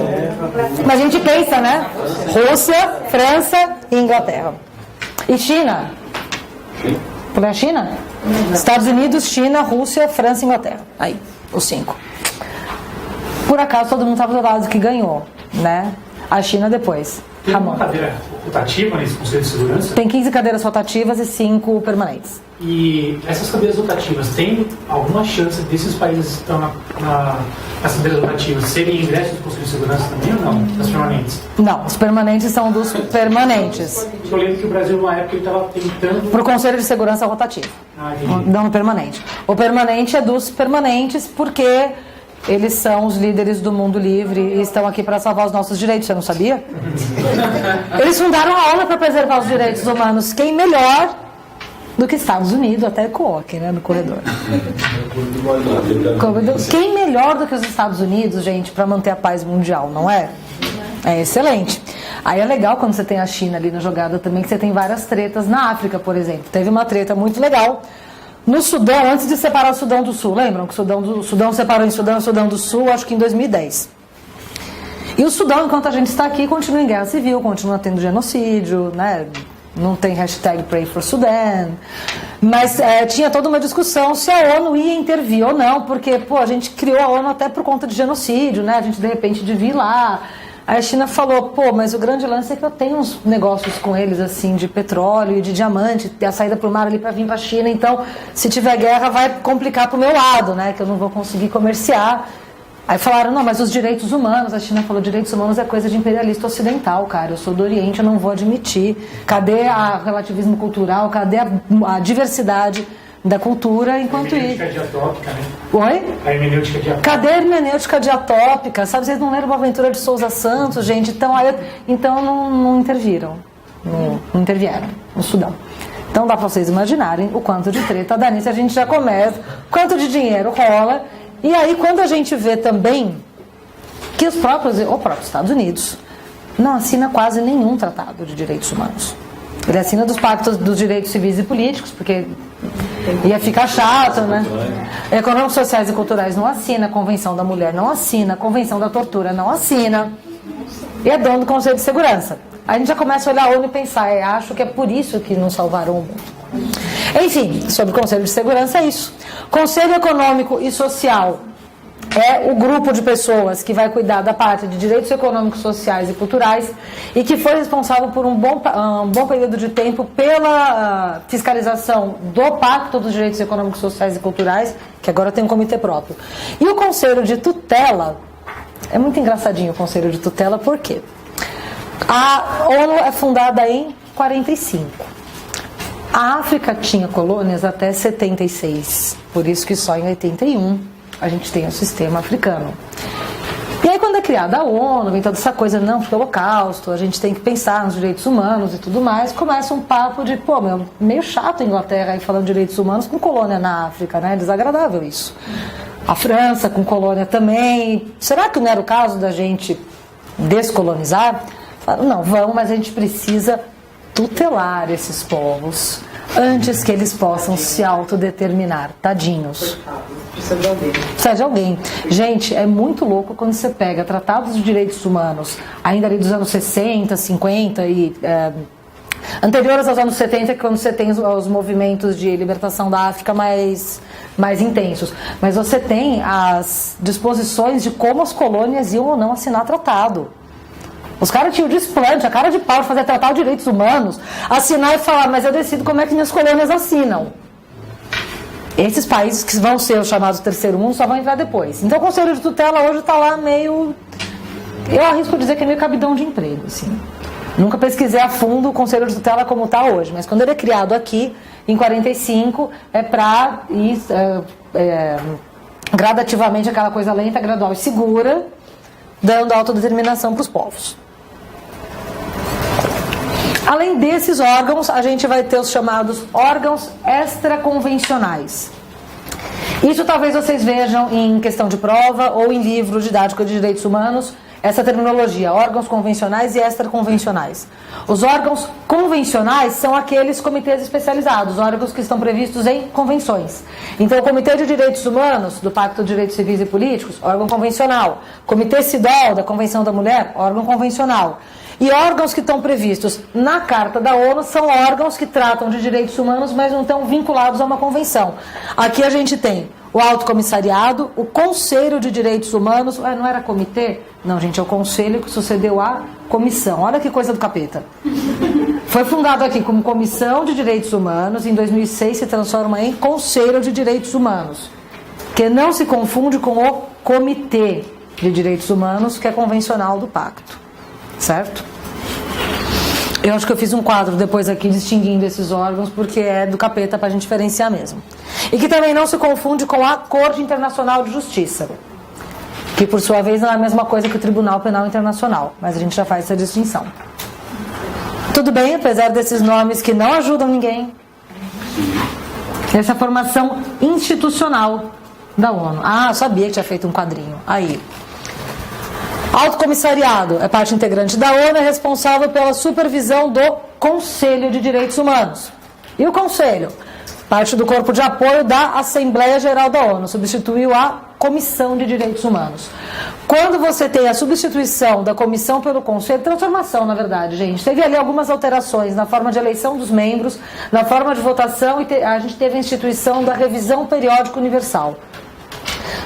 Mas a gente pensa, né? Rússia, França e Inglaterra. E China? Falei a China? Estados Unidos, China, Rússia, França e Inglaterra. Aí, os 5. Por acaso todo mundo estava do lado que ganhou, né? A China depois. Tem uma cadeira rotativa nesse Conselho de Segurança? Tem 15 cadeiras rotativas e 5 permanentes. E essas cadeiras rotativas, tem alguma chance desses países que estão nas cadeiras rotativas serem ingressos do Conselho de Segurança também ou não? As permanentes? Não, os permanentes são dos permanentes. Eu lembro que o Brasil, numa época, ele estava tentando... Para o Conselho de Segurança rotativo. Não no permanente. O permanente é dos permanentes porque eles são os líderes do mundo livre e estão aqui para salvar os nossos direitos, você não sabia? Eles fundaram a ONU para preservar os direitos humanos. Quem melhor do que Estados Unidos, até ecoou aqui, né, no corredor. Quem melhor do que os Estados Unidos, gente, para manter a paz mundial, não é? É excelente. Aí é legal quando você tem a China ali na jogada também, que você tem várias tretas na África, por exemplo. Teve uma treta muito legal no Sudão, antes de separar o Sudão do Sul. Lembram que o Sudão separou em Sudão e Sudão do Sul, acho que em 2010. E o Sudão, enquanto a gente está aqui, continua em guerra civil, continua tendo genocídio, né? Não tem hashtag Pray for Sudan. Mas tinha toda uma discussão se a ONU ia intervir ou não, porque a gente criou a ONU até por conta de genocídio, né? A gente de repente devia ir lá. Aí a China falou, mas o grande lance é que eu tenho uns negócios com eles, assim, de petróleo e de diamante, a saída pro mar ali para vir para a China, então se tiver guerra vai complicar pro meu lado, né? Que eu não vou conseguir comerciar. Aí falaram, não, mas os direitos humanos, a China falou, direitos humanos é coisa de imperialista ocidental, cara, eu sou do Oriente, eu não vou admitir. Cadê o relativismo cultural, cadê a diversidade da cultura, enquanto isso... A hermenêutica diatópica, né? Oi? A hermenêutica diatópica. Cadê a hermenêutica diatópica? Sabe, vocês não leram Boaventura de Souza Santos, gente? Então não interviram, não intervieram no Sudão. Então dá para vocês imaginarem o quanto de treta dá nisso, a gente já começa, quanto de dinheiro rola. E aí, quando a gente vê também que o próprio Estados Unidos não assina quase nenhum tratado de direitos humanos. Ele assina dos pactos dos direitos civis e políticos, porque ia ficar chato, né? Econômicos, sociais e culturais não assina, Convenção da Mulher não assina, Convenção da Tortura não assina. E é dono do Conselho de Segurança. Aí a gente já começa a olhar a ONU e pensar, acho que é por isso que não salvaram o mundo. Enfim, sobre o Conselho de Segurança é isso. Conselho Econômico e Social é o grupo de pessoas que vai cuidar da parte de direitos econômicos, sociais e culturais e que foi responsável por um bom período de tempo pela fiscalização do Pacto dos Direitos Econômicos, Sociais e Culturais, que agora tem um comitê próprio. E o Conselho de Tutela, é muito engraçadinho o Conselho de Tutela, por quê? A ONU é fundada em 45. A África tinha colônias até 76, por isso que só em 81 a gente tem o sistema africano. E aí quando é criada a ONU, vem toda essa coisa, não, porque é o Holocausto, a gente tem que pensar nos direitos humanos e tudo mais, começa um papo de, meio chato a Inglaterra aí falando de direitos humanos com colônia na África, né? Desagradável isso. A França com colônia também. Será que não era o caso da gente descolonizar? Falaram, não, vamos, mas a gente precisa tutelar esses povos antes que eles possam se autodeterminar. Tadinhos. Precisa de alguém. Gente, é muito louco quando você pega tratados de direitos humanos, ainda ali dos anos 60, 50 e anteriores aos anos 70, quando você tem os movimentos de libertação da África mais intensos. Mas você tem as disposições de como as colônias iam ou não assinar tratado. Os caras tinham o desplante, a cara de pau de fazer tratado de direitos humanos, assinar e falar, mas eu decido como é que minhas colônias assinam. Esses países que vão ser os chamados terceiro mundo só vão entrar depois. Então o Conselho de Tutela hoje está lá meio... Eu arrisco dizer que é meio cabidão de emprego, assim. Nunca pesquisei a fundo o Conselho de Tutela como está hoje, mas quando ele é criado aqui, em 45, é para ir gradativamente, aquela coisa lenta, gradual e segura, dando autodeterminação para os povos. Além desses órgãos, a gente vai ter os chamados órgãos extraconvencionais. Isso talvez vocês vejam em questão de prova ou em livro didático de direitos humanos, essa terminologia, órgãos convencionais e extraconvencionais. Os órgãos convencionais são aqueles comitês especializados, órgãos que estão previstos em convenções. Então, o Comitê de Direitos Humanos, do Pacto de Direitos Civis e Políticos, órgão convencional. Comitê CIDOL, da Convenção da Mulher, órgão convencional. E órgãos que estão previstos na Carta da ONU são órgãos que tratam de direitos humanos, mas não estão vinculados a uma convenção. Aqui a gente tem o Alto Comissariado, o Conselho de Direitos Humanos, não era comitê? Não, gente, é o conselho que sucedeu à comissão. Olha que coisa do capeta. Foi fundado aqui como Comissão de Direitos Humanos, em 2006 se transforma em Conselho de Direitos Humanos, que não se confunde com o Comitê de Direitos Humanos, que é convencional do Pacto. Certo? Eu acho que eu fiz um quadro depois aqui distinguindo esses órgãos, porque é do capeta para a gente diferenciar mesmo. E que também não se confunde com a Corte Internacional de Justiça, que por sua vez não é a mesma coisa que o Tribunal Penal Internacional, mas a gente já faz essa distinção. Tudo bem, apesar desses nomes que não ajudam ninguém, essa formação institucional da ONU. Ah, eu sabia que tinha feito um quadrinho. Aí. Alto Comissariado é parte integrante da ONU, é responsável pela supervisão do Conselho de Direitos Humanos. E o Conselho? Parte do corpo de apoio da Assembleia Geral da ONU, substituiu a Comissão de Direitos Humanos. Quando você tem a substituição da comissão pelo Conselho, transformação, na verdade, gente, teve ali algumas alterações na forma de eleição dos membros, na forma de votação, e a gente teve a instituição da revisão periódica universal.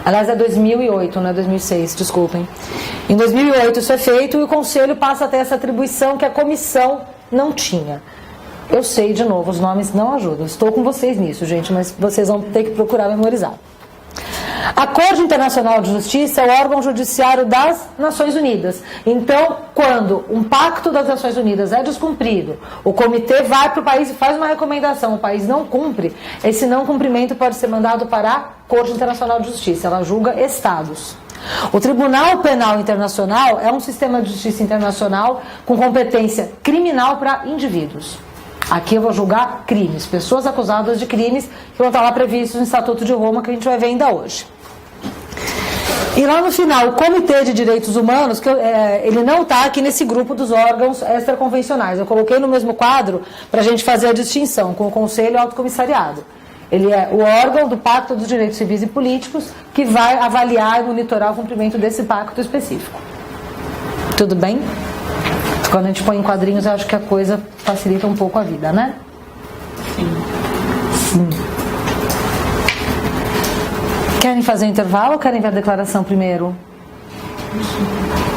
Aliás, é 2008, não é 2006, desculpem. Em 2008 isso é feito e o Conselho passa a ter essa atribuição que a Comissão não tinha. Eu sei, de novo, os nomes não ajudam. Estou com vocês nisso, gente, mas vocês vão ter que procurar memorizar. A Corte Internacional de Justiça é o órgão judiciário das Nações Unidas. Então, quando um pacto das Nações Unidas é descumprido, o comitê vai para o país e faz uma recomendação, o país não cumpre, esse não cumprimento pode ser mandado para a Corte Internacional de Justiça, ela julga estados. O Tribunal Penal Internacional é um sistema de justiça internacional com competência criminal para indivíduos. Aqui eu vou julgar crimes, pessoas acusadas de crimes que vão estar lá previstos no Estatuto de Roma, que a gente vai ver ainda hoje. E lá no final, o Comitê de Direitos Humanos, ele não está aqui nesse grupo dos órgãos extraconvencionais. Eu coloquei no mesmo quadro para a gente fazer a distinção com o Conselho e o Alto Comissariado. Ele é o órgão do Pacto dos Direitos Civis e Políticos que vai avaliar e monitorar o cumprimento desse pacto específico. Tudo bem? Quando a gente põe em quadrinhos, eu acho que a coisa facilita um pouco a vida, né? Sim. Querem fazer um intervalo ou querem ver a declaração primeiro?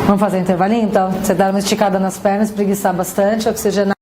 Vamos fazer um intervalinho, então? Você dá uma esticada nas pernas, preguiçar bastante, oxigenar.